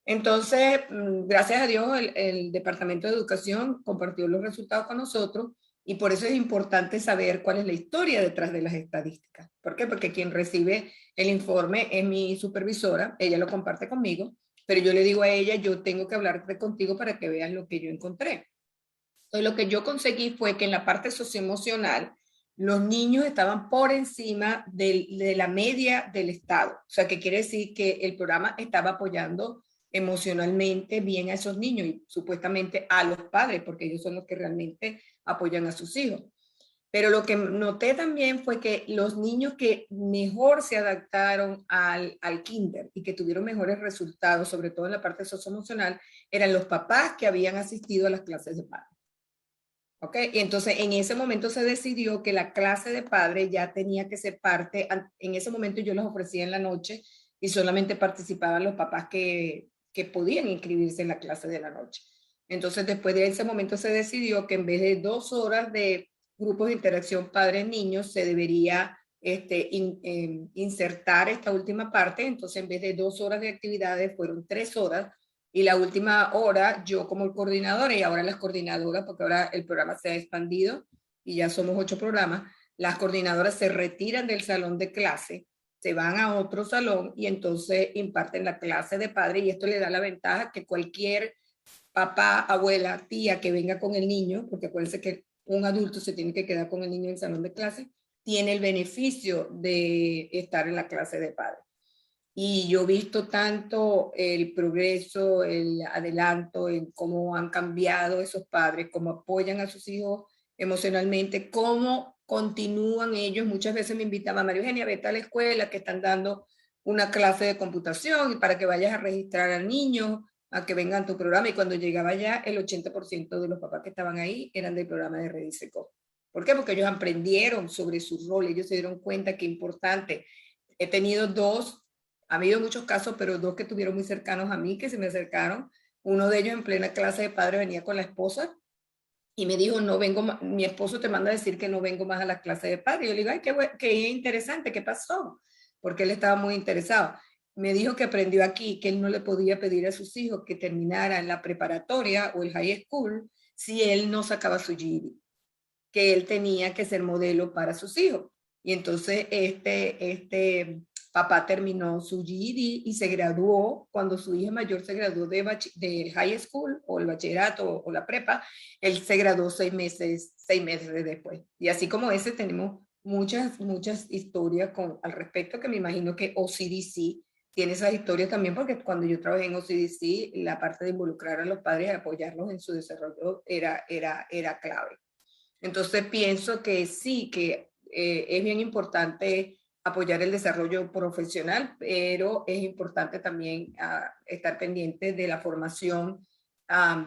Entonces, gracias a Dios, el Departamento de Educación compartió los resultados con nosotros. Y por eso es importante saber cuál es la historia detrás de las estadísticas. ¿Por qué? Porque quien recibe el informe es mi supervisora, ella lo comparte conmigo, pero yo le digo a ella, yo tengo que hablarte contigo para que veas lo que yo encontré. Entonces, lo que yo conseguí fue que en la parte socioemocional, los niños estaban por encima de la media del estado. O sea, que quiere decir que el programa estaba apoyando emocionalmente bien a esos niños y supuestamente a los padres, porque ellos son los que realmente apoyan a sus hijos. Pero lo que noté también fue que los niños que mejor se adaptaron al kinder y que tuvieron mejores resultados, sobre todo en la parte socioemocional, eran los papás que habían asistido a las clases de padre. ¿Ok? Y entonces en ese momento se decidió que la clase de padre ya tenía que ser parte, en ese momento yo los ofrecía en la noche y solamente participaban los papás que podían inscribirse en la clase de la noche. Entonces, después de ese momento se decidió que en vez de 2 horas de grupos de interacción padres-niños, se debería insertar esta última parte. Entonces, en vez de 2 horas de actividades, fueron 3 horas. Y la última hora, yo como coordinadora, y ahora las coordinadoras, porque ahora el programa se ha expandido y ya somos 8 programas, las coordinadoras se retiran del salón de clase, se van a otro salón y entonces imparten la clase de padre, y esto le da la ventaja que cualquier papá, abuela, tía que venga con el niño, porque acuérdense que un adulto se tiene que quedar con el niño en el salón de clase, tiene el beneficio de estar en la clase de padre. Y yo he visto tanto el progreso, el adelanto en cómo han cambiado esos padres, cómo apoyan a sus hijos emocionalmente, cómo continúan ellos. Muchas veces me invitaban, María Eugenia, vete a la escuela que están dando una clase de computación y para que vayas a registrar al niño, a que vengan a tu programa. Y cuando llegaba ya, el 80% de los papás que estaban ahí eran del programa de Redisecó. ¿Por qué? Porque ellos aprendieron sobre su rol, ellos se dieron cuenta que es importante. He tenido ha habido muchos casos, pero 2 que estuvieron muy cercanos a mí, que se me acercaron. Uno de ellos en plena clase de padre venía con la esposa y me dijo, no vengo más, mi esposo te manda a decir que no vengo más a la clase de padre. Yo le digo, ay, qué interesante, ¿qué pasó? Porque él estaba muy interesado. Me dijo que aprendió aquí que él no le podía pedir a sus hijos que terminaran la preparatoria o el high school si él no sacaba su GED, que él tenía que ser modelo para sus hijos. Y entonces papá terminó su GED y se graduó. Cuando su hija mayor se graduó de high school o el bachillerato o la prepa, él se graduó 6 meses después. Y así como ese tenemos muchas historias al respecto, que me imagino que OCDC tiene esas historias también, porque cuando yo trabajé en OCDC, la parte de involucrar a los padres y apoyarlos en su desarrollo era clave. Entonces pienso que sí, que es bien importante apoyar el desarrollo profesional, pero es importante también estar pendiente de la formación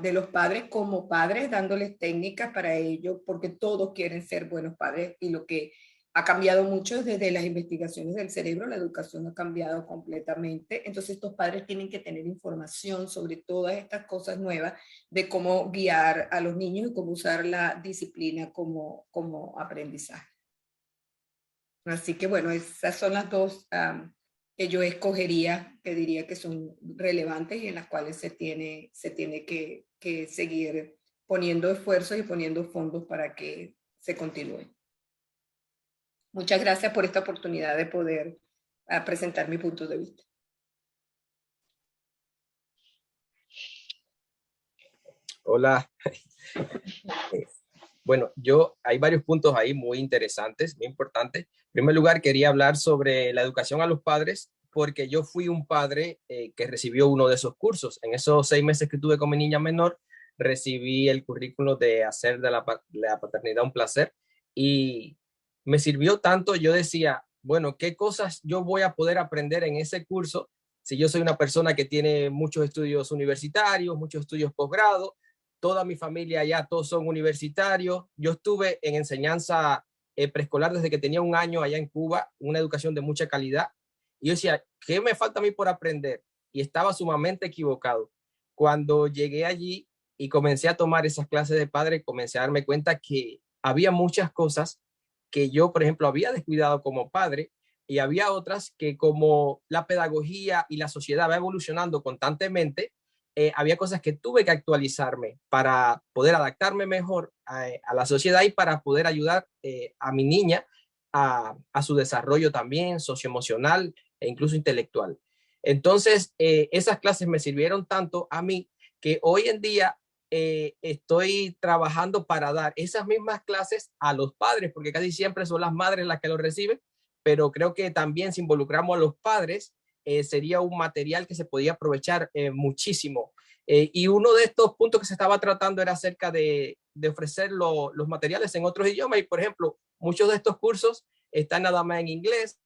de los padres como padres, dándoles técnicas para ello, porque todos quieren ser buenos padres, y lo que ha cambiado mucho desde las investigaciones del cerebro, la educación ha cambiado completamente. Entonces estos padres tienen que tener información sobre todas estas cosas nuevas de cómo guiar a los niños y cómo usar la disciplina como aprendizaje. Así que bueno, esas son las 2 que yo escogería, que diría que son relevantes y en las cuales se tiene que seguir poniendo esfuerzos y poniendo fondos para que se continúe. Muchas gracias por esta oportunidad de poder presentar mi punto de vista. Hola. Bueno, hay varios puntos ahí muy interesantes, muy importantes. En primer lugar, quería hablar sobre la educación a los padres, porque yo fui un padre que recibió uno de esos cursos. En esos 6 meses que tuve con mi niña menor, recibí el currículo de hacer de la paternidad un placer y me sirvió tanto. Yo decía, bueno, ¿qué cosas yo voy a poder aprender en ese curso si yo soy una persona que tiene muchos estudios universitarios, muchos estudios posgrado? Toda mi familia ya, todos son universitarios. Yo estuve en enseñanza preescolar desde que tenía 1 año allá en Cuba, una educación de mucha calidad. Y yo decía, ¿qué me falta a mí por aprender? Y estaba sumamente equivocado. Cuando llegué allí y comencé a tomar esas clases de padre, comencé a darme cuenta que había muchas cosas que yo, por ejemplo, había descuidado como padre, y había otras que, como la pedagogía y la sociedad va evolucionando constantemente, había cosas que tuve que actualizarme para poder adaptarme mejor a la sociedad y para poder ayudar a mi niña a su desarrollo también socioemocional e incluso intelectual. Entonces, esas clases me sirvieron tanto a mí que hoy en día estoy trabajando para dar esas mismas clases a los padres, porque casi siempre son las madres las que lo reciben, pero creo que también si involucramos a los padres, sería un material que se podía aprovechar muchísimo. Y uno de estos puntos que se estaba tratando era acerca de ofrecer los materiales en otros idiomas. Y, por ejemplo, muchos de estos cursos están nada más en inglés,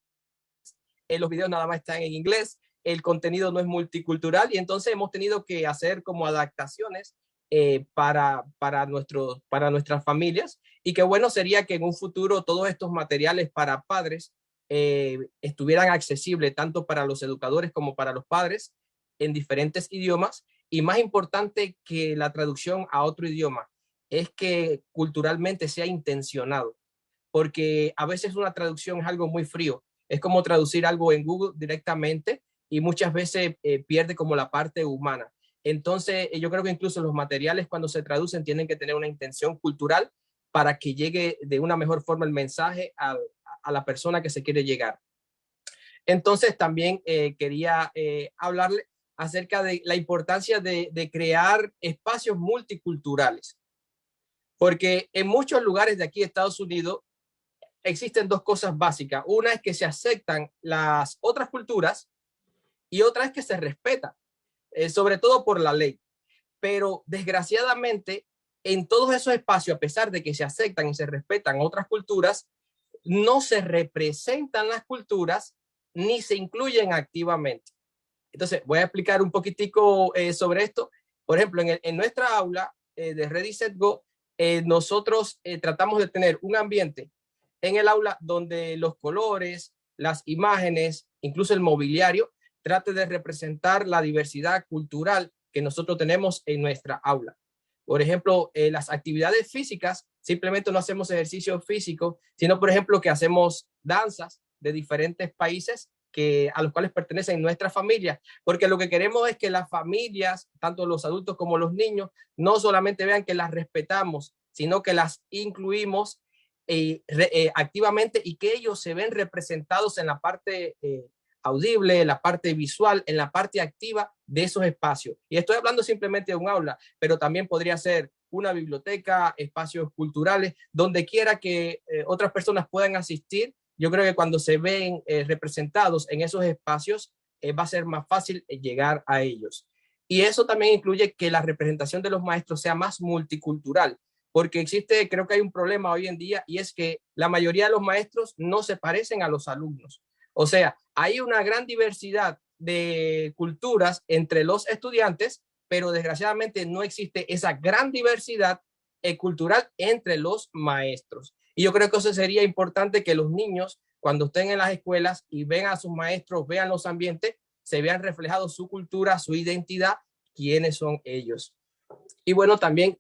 los videos nada más están en inglés, el contenido no es multicultural, y entonces hemos tenido que hacer como adaptaciones para nuestras familias. Y qué bueno sería que en un futuro todos estos materiales para padres estuvieran accesibles tanto para los educadores como para los padres en diferentes idiomas. Y más importante que la traducción a otro idioma es que culturalmente sea intencionado, porque a veces una traducción es algo muy frío. Es como traducir algo en Google directamente y muchas veces pierde como la parte humana. Entonces, yo creo que incluso los materiales cuando se traducen tienen que tener una intención cultural para que llegue de una mejor forma el mensaje a la persona que se quiere llegar. Entonces, también quería hablarle acerca de la importancia de crear espacios multiculturales, porque en muchos lugares de aquí de Estados Unidos existen dos cosas básicas. Una es que se aceptan las otras culturas y otra es que se respeta, sobre todo por la ley. Pero desgraciadamente, en todos esos espacios, a pesar de que se aceptan y se respetan otras culturas, no se representan las culturas ni se incluyen activamente. Entonces, voy a explicar un poquitico sobre esto. Por ejemplo, en nuestra aula de Ready, Set, Go, nosotros tratamos de tener un ambiente en el aula donde los colores, las imágenes, incluso el mobiliario, trate de representar la diversidad cultural que nosotros tenemos en nuestra aula. Por ejemplo, las actividades físicas, simplemente no hacemos ejercicio físico, sino, por ejemplo, que hacemos danzas de diferentes países a los cuales pertenecen nuestras familias, porque lo que queremos es que las familias, tanto los adultos como los niños, no solamente vean que las respetamos, sino que las incluimos activamente, y que ellos se ven representados en la parte audible, en la parte visual, en la parte activa de esos espacios. Y estoy hablando simplemente de un aula, pero también podría ser una biblioteca, espacios culturales, donde quiera que otras personas puedan asistir. Yo creo que cuando se ven representados en esos espacios, va a ser más fácil llegar a ellos. Y eso también incluye que la representación de los maestros sea más multicultural, porque creo que hay un problema hoy en día, y es que la mayoría de los maestros no se parecen a los alumnos. O sea, hay una gran diversidad de culturas entre los estudiantes, pero desgraciadamente no existe esa gran diversidad cultural entre los maestros. Y yo creo que eso sería importante, que los niños, cuando estén en las escuelas y ven a sus maestros, vean los ambientes, se vean reflejados su cultura, su identidad, quiénes son ellos. Y bueno, también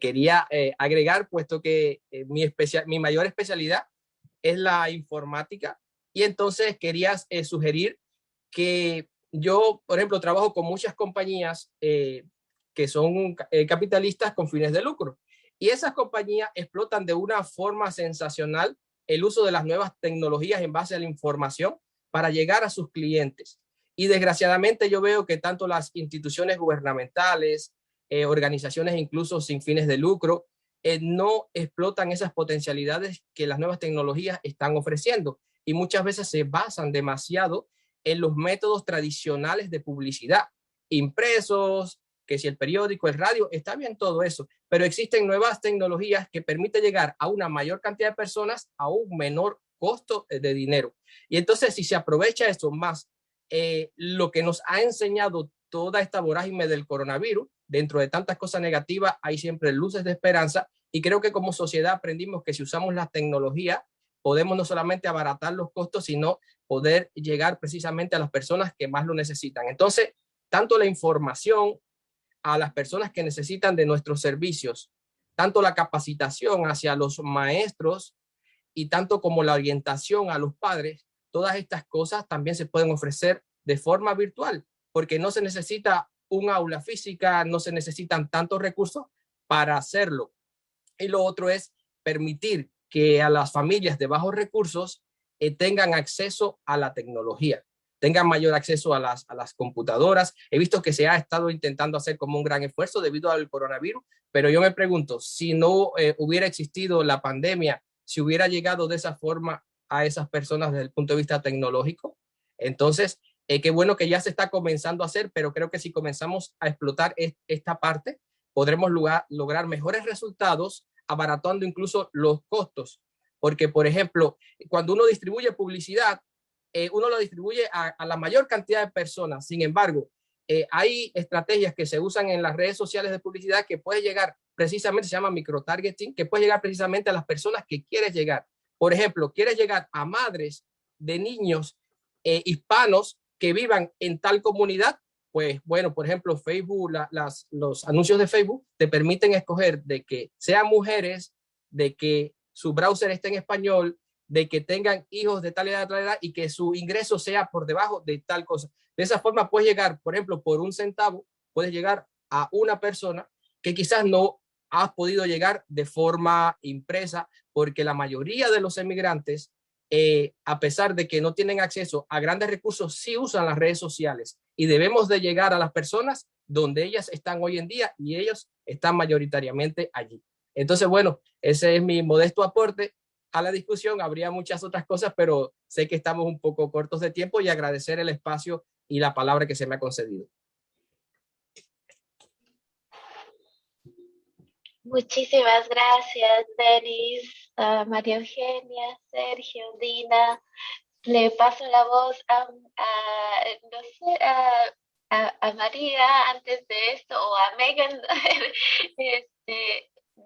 quería agregar, puesto que mi mayor especialidad es la informática, y entonces quería sugerir que yo, por ejemplo, trabajo con muchas compañías que son capitalistas con fines de lucro. Y esas compañías explotan de una forma sensacional el uso de las nuevas tecnologías en base a la información para llegar a sus clientes. Y desgraciadamente yo veo que tanto las instituciones gubernamentales, organizaciones incluso sin fines de lucro, no explotan esas potencialidades que las nuevas tecnologías están ofreciendo y muchas veces se basan demasiado en los métodos tradicionales de publicidad, impresos, que si el periódico, el radio, está bien todo eso, pero existen nuevas tecnologías que permiten llegar a una mayor cantidad de personas a un menor costo de dinero. Y entonces, si se aprovecha eso más, lo que nos ha enseñado toda esta vorágine del coronavirus, dentro de tantas cosas negativas, hay siempre luces de esperanza. Y creo que como sociedad aprendimos que si usamos la tecnología, podemos no solamente abaratar los costos, sino poder llegar precisamente a las personas que más lo necesitan. Entonces, tanto la información a las personas que necesitan de nuestros servicios, tanto la capacitación hacia los maestros y tanto como la orientación a los padres, todas estas cosas también se pueden ofrecer de forma virtual, porque no se necesita un aula física, no se necesitan tantos recursos para hacerlo. Y lo otro es permitir que a las familias de bajos recursos tengan acceso a la tecnología, tengan mayor acceso a las computadoras. He visto que se ha estado intentando hacer como un gran esfuerzo debido al coronavirus, pero yo me pregunto, si no hubiera existido la pandemia, si hubiera llegado de esa forma a esas personas desde el punto de vista tecnológico. Entonces, qué bueno que ya se está comenzando a hacer, pero creo que si comenzamos a explotar esta parte, podremos lograr mejores resultados, abaratando incluso los costos. Porque, por ejemplo, cuando uno distribuye publicidad, uno lo distribuye a la mayor cantidad de personas. Sin embargo, hay estrategias que se usan en las redes sociales de publicidad que puede llegar precisamente, se llama microtargeting, que puede llegar precisamente a las personas que quieres llegar. Por ejemplo, quieres llegar a madres de niños hispanos que vivan en tal comunidad. Pues bueno, por ejemplo, Facebook, los anuncios de Facebook te permiten escoger de que sean mujeres, de que su browser esté en español, de que tengan hijos de tal edad y que su ingreso sea por debajo de tal cosa. De esa forma puedes llegar, por ejemplo, por $1, puedes llegar a una persona que quizás no has podido llegar de forma impresa, porque la mayoría de los emigrantes, a pesar de que no tienen acceso a grandes recursos, sí usan las redes sociales y debemos de llegar a las personas donde ellas están hoy en día y ellos están mayoritariamente allí. Entonces, bueno, ese es mi modesto aporte a la discusión. Habría muchas otras cosas, pero sé que estamos un poco cortos de tiempo y agradecer el espacio y la palabra que se me ha concedido. Muchísimas gracias, Denis, María Eugenia, Sergio, Dina. Le paso la voz no sé, a María antes de esto, o a Megan.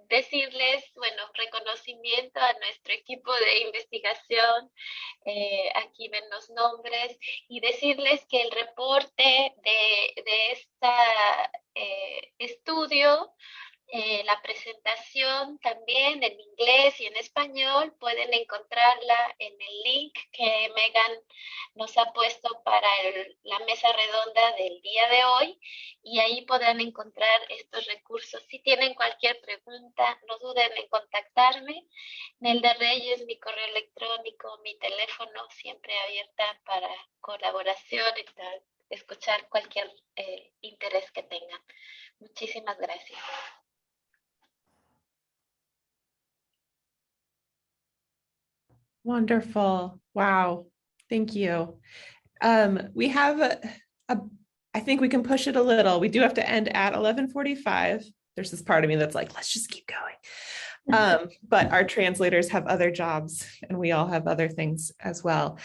Decirles, bueno, reconocimiento a nuestro equipo de investigación, aquí ven los nombres, y decirles que el reporte de este estudio, la presentación también en inglés y en español, pueden encontrarla en el link que Megan nos ha puesto para la mesa redonda del día de hoy, y ahí podrán encontrar estos recursos. Si tienen cualquier pregunta, no duden en contactarme. Nelda Reyes, mi correo electrónico, mi teléfono, siempre abierta para colaboración y para escuchar cualquier interés que tengan. Muchísimas gracias. Wonderful. Wow. Thank you. We have I think we can push it a little. We do have to end at 11:45. There's this part of me that's like, let's just keep going. But our translators have other jobs and we all have other things as well.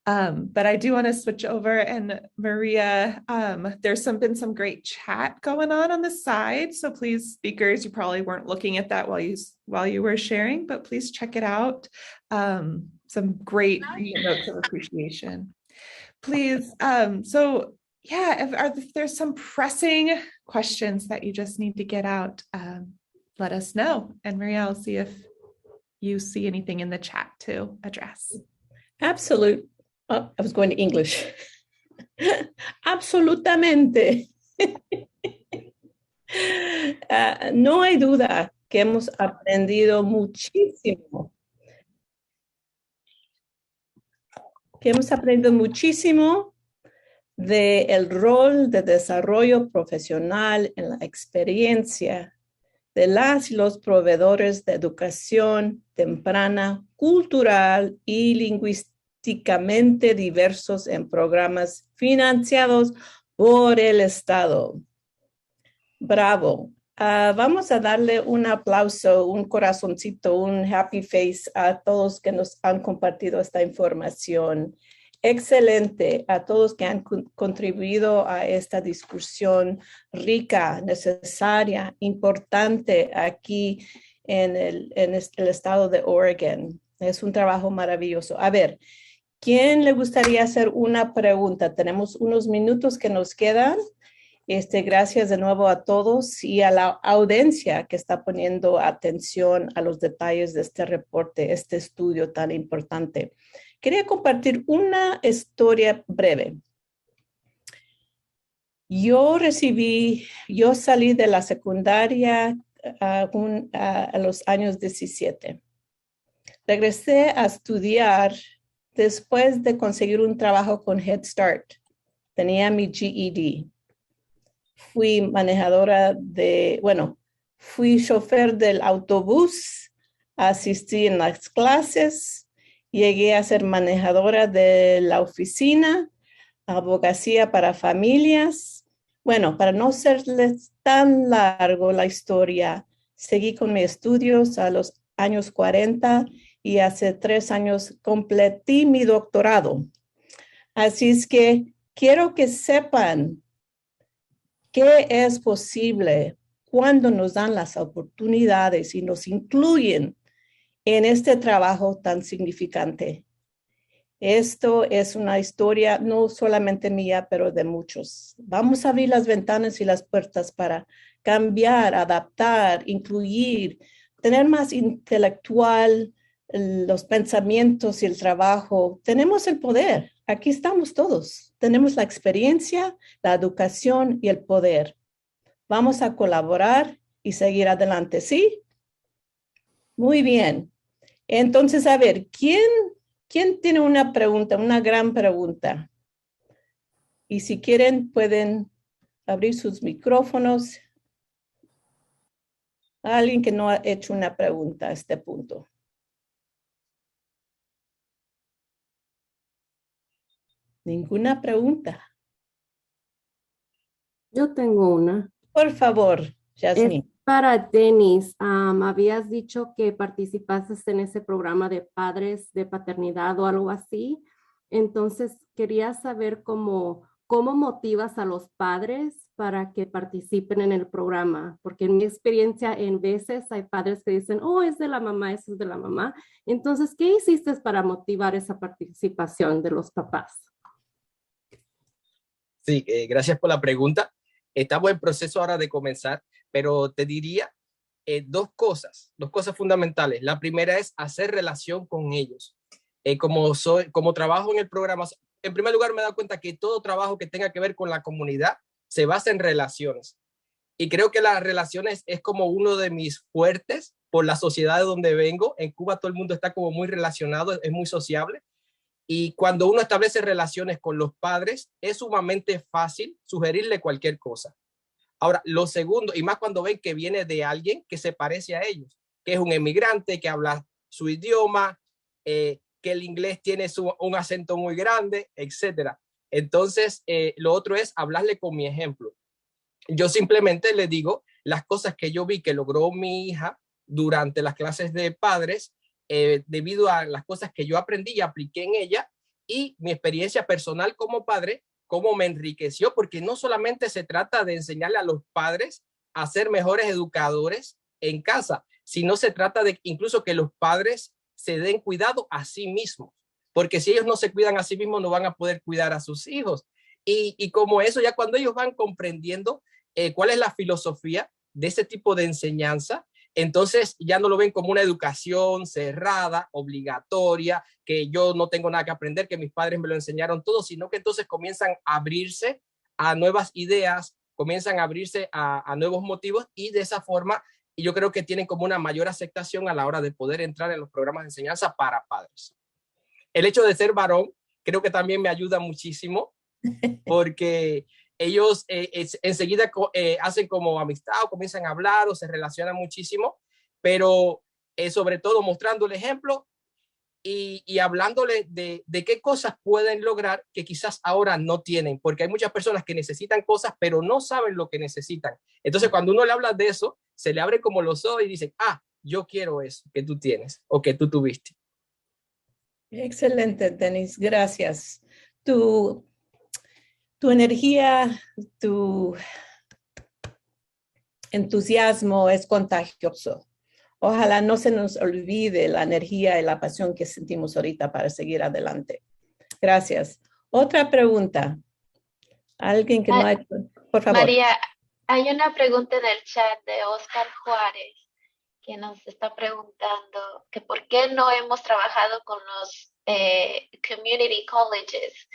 But I do want to switch over, and Maria, there's been some great chat going on the side. So please, speakers, you probably weren't looking at that while you were sharing, but please check it out. Some great notes of appreciation. Please. So yeah, if there's some pressing questions that you just need to get out, let us know. And Maria, I'll see if you see anything in the chat to address. Absolutely. Oh, I was going to English. Absolutamente. No hay duda que hemos aprendido muchísimo. Del rol de desarrollo profesional en la experiencia de las y los proveedores de educación temprana, cultural y lingüísticamente diversos en programas financiados por el Estado. Bravo. Vamos a darle un aplauso, un corazoncito, un happy face a todos que nos han compartido esta información. Excelente a todos que han contribuido a esta discusión rica, necesaria, importante aquí en el estado de Oregon. Es un trabajo maravilloso. A ver, ¿quién le gustaría hacer una pregunta? Tenemos unos minutos que nos quedan. Gracias de nuevo a todos y a la audiencia que está poniendo atención a los detalles de este reporte, este estudio tan importante. Quería compartir una historia breve. Yo salí de la secundaria a los años 17. Regresé a estudiar después de conseguir un trabajo con Head Start. Tenía mi GED. Fui fui chofer del autobús, asistí en las clases, llegué a ser manejadora de la oficina, abogacía para familias. Bueno, para no serles tan largo la historia, seguí con mis estudios a los años 40 y hace 3 años completé mi doctorado. Así es que quiero que sepan que es posible cuando nos dan las oportunidades y nos incluyen en este trabajo tan significante. Esto es una historia no solamente mía, pero de muchos. Vamos a abrir las ventanas y las puertas para cambiar, adaptar, incluir, tener más intelectual los pensamientos y el trabajo. Tenemos el poder. Aquí estamos todos. Tenemos la experiencia, la educación y el poder. Vamos a colaborar y seguir adelante, ¿sí? Muy bien. Entonces, a ver, ¿quién tiene una pregunta, una gran pregunta? Y si quieren, pueden abrir sus micrófonos. Alguien que no ha hecho una pregunta a este punto. Ninguna pregunta. Yo tengo una. Por favor, Jasmine. Es para Denis. Habías dicho que participaste en ese programa de padres de paternidad o algo así. Entonces, quería saber cómo motivas a los padres para que participen en el programa. Porque en mi experiencia, en veces hay padres que dicen, oh, es de la mamá, eso es de la mamá. Entonces, ¿qué hiciste para motivar esa participación de los papás? Sí, gracias por la pregunta. Estamos en proceso ahora de comenzar, pero te diría dos cosas fundamentales. La primera es hacer relación con ellos. Como trabajo en el programa, en primer lugar me he dado cuenta que todo trabajo que tenga que ver con la comunidad se basa en relaciones. Y creo que las relaciones es como uno de mis fuertes por la sociedad de donde vengo. En Cuba todo el mundo está como muy relacionado, es muy sociable. Y cuando uno establece relaciones con los padres, es sumamente fácil sugerirle cualquier cosa. Ahora, lo segundo, y más cuando ven que viene de alguien que se parece a ellos, que es un emigrante, que habla su idioma, que el inglés tiene un acento muy grande, etcétera. Entonces, lo otro es hablarle con mi ejemplo. Yo simplemente le digo las cosas que yo vi que logró mi hija durante las clases de padres, debido a las cosas que yo aprendí y apliqué en ella, y mi experiencia personal como padre, cómo me enriqueció, porque no solamente se trata de enseñarle a los padres a ser mejores educadores en casa, sino se trata de incluso que los padres se den cuidado a sí mismos, porque si ellos no se cuidan a sí mismos, no van a poder cuidar a sus hijos. Y como eso, ya cuando ellos van comprendiendo cuál es la filosofía de ese tipo de enseñanza, entonces ya no lo ven como una educación cerrada, obligatoria, que yo no tengo nada que aprender, que mis padres me lo enseñaron todo, sino que entonces comienzan a abrirse a nuevas ideas, comienzan a abrirse a nuevos motivos, y de esa forma yo creo que tienen como una mayor aceptación a la hora de poder entrar en los programas de enseñanza para padres. El hecho de ser varón creo que también me ayuda muchísimo, porque ellos enseguida hacen como amistad o comienzan a hablar o se relacionan muchísimo, pero sobre todo mostrando el ejemplo y hablándole de qué cosas pueden lograr que quizás ahora no tienen, porque hay muchas personas que necesitan cosas, pero no saben lo que necesitan. Entonces, cuando uno le habla de eso, se le abre como los ojos y dicen, yo quiero eso que tú tienes o que tú tuviste. Excelente, Denis, gracias. Tu energía, tu entusiasmo es contagioso. Ojalá no se nos olvide la energía y la pasión que sentimos ahorita para seguir adelante. Gracias. Otra pregunta. Alguien que no ha hecho, por favor. María, hay una pregunta en el chat de Oscar Juárez que nos está preguntando que por qué no hemos trabajado con los community colleges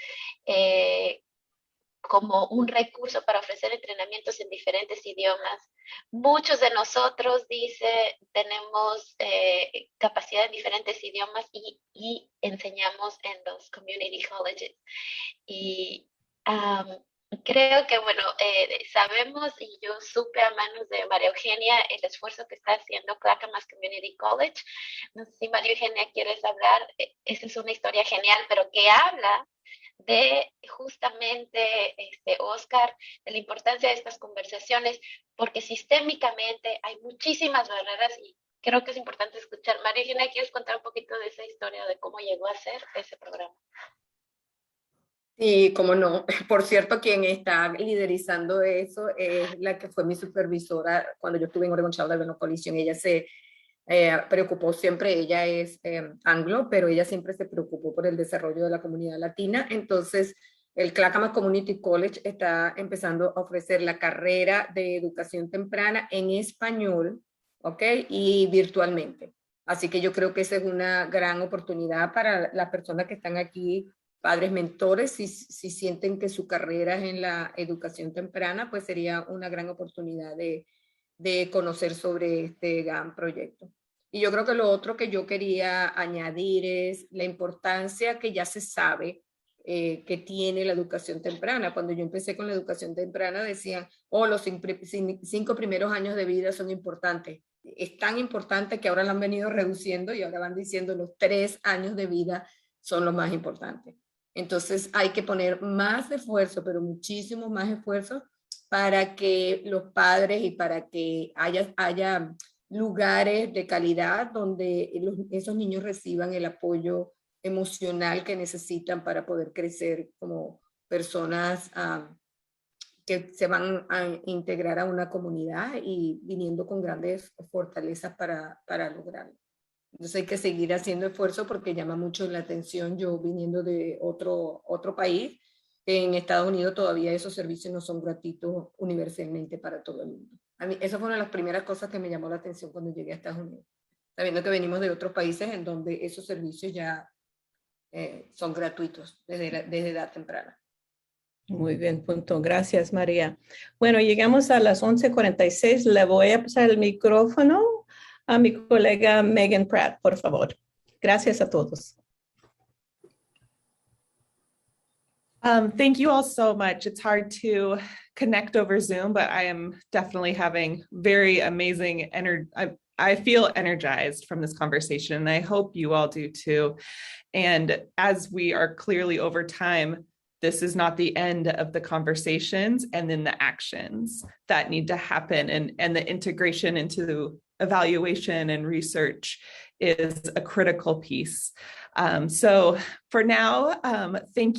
como un recurso para ofrecer entrenamientos en diferentes idiomas. Muchos de nosotros, tenemos capacidad en diferentes idiomas y enseñamos en los community colleges. Y creo que, sabemos, y yo supe a manos de María Eugenia el esfuerzo que está haciendo Clackamas Community College. No sé si María Eugenia quieres hablar. Esa es una historia genial, pero que habla de justamente, Oscar, de la importancia de estas conversaciones, porque sistémicamente hay muchísimas barreras y creo que es importante escuchar. María Eugenia, ¿quieres contar un poquito de esa historia de cómo llegó a ser ese programa? Sí, cómo no. Por cierto, quien está liderizando eso es la que fue mi supervisora cuando yo estuve en Oregon Child Development Coalition. Ella se preocupó siempre, ella es anglo, pero ella siempre se preocupó por el desarrollo de la comunidad latina. Entonces, el Clackamas Community College está empezando a ofrecer la carrera de educación temprana en español, ¿ok? Y virtualmente. Así que yo creo que esa es una gran oportunidad para las personas que están aquí, padres mentores, si sienten que su carrera es en la educación temprana, pues sería una gran oportunidad de conocer sobre este gran proyecto. Y yo creo que lo otro que yo quería añadir es la importancia que ya se sabe que tiene la educación temprana. Cuando yo empecé con la educación temprana decían, los 5 primeros años de vida son importantes. Es tan importante que ahora la han venido reduciendo y ahora van diciendo los 3 años de vida son los más importantes. Entonces hay que poner más esfuerzo, pero muchísimo más esfuerzo para que los padres y para que haya lugares de calidad donde esos niños reciban el apoyo emocional que necesitan para poder crecer como personas que se van a integrar a una comunidad y viniendo con grandes fortalezas para lograrlo. Entonces hay que seguir haciendo esfuerzo porque llama mucho la atención. Yo viniendo de otro país, en Estados Unidos todavía esos servicios no son gratuitos universalmente para todo el mundo. A mí, esa fue una de las primeras cosas que me llamó la atención cuando llegué a Estados Unidos, sabiendo que venimos de otros países en donde esos servicios ya son gratuitos desde edad temprana. Muy bien, punto. Gracias, María. Bueno, llegamos a las 11:46. Le voy a pasar el micrófono a mi colega Megan Pratt, por favor. Gracias a todos. Thank you all so much. It's hard to connect over Zoom, but I am definitely having very amazing energy. I feel energized from this conversation, and I hope you all do too. And as we are clearly over time, this is not the end of the conversations and then the actions that need to happen, and the integration into evaluation and research is a critical piece. So for now, thank you.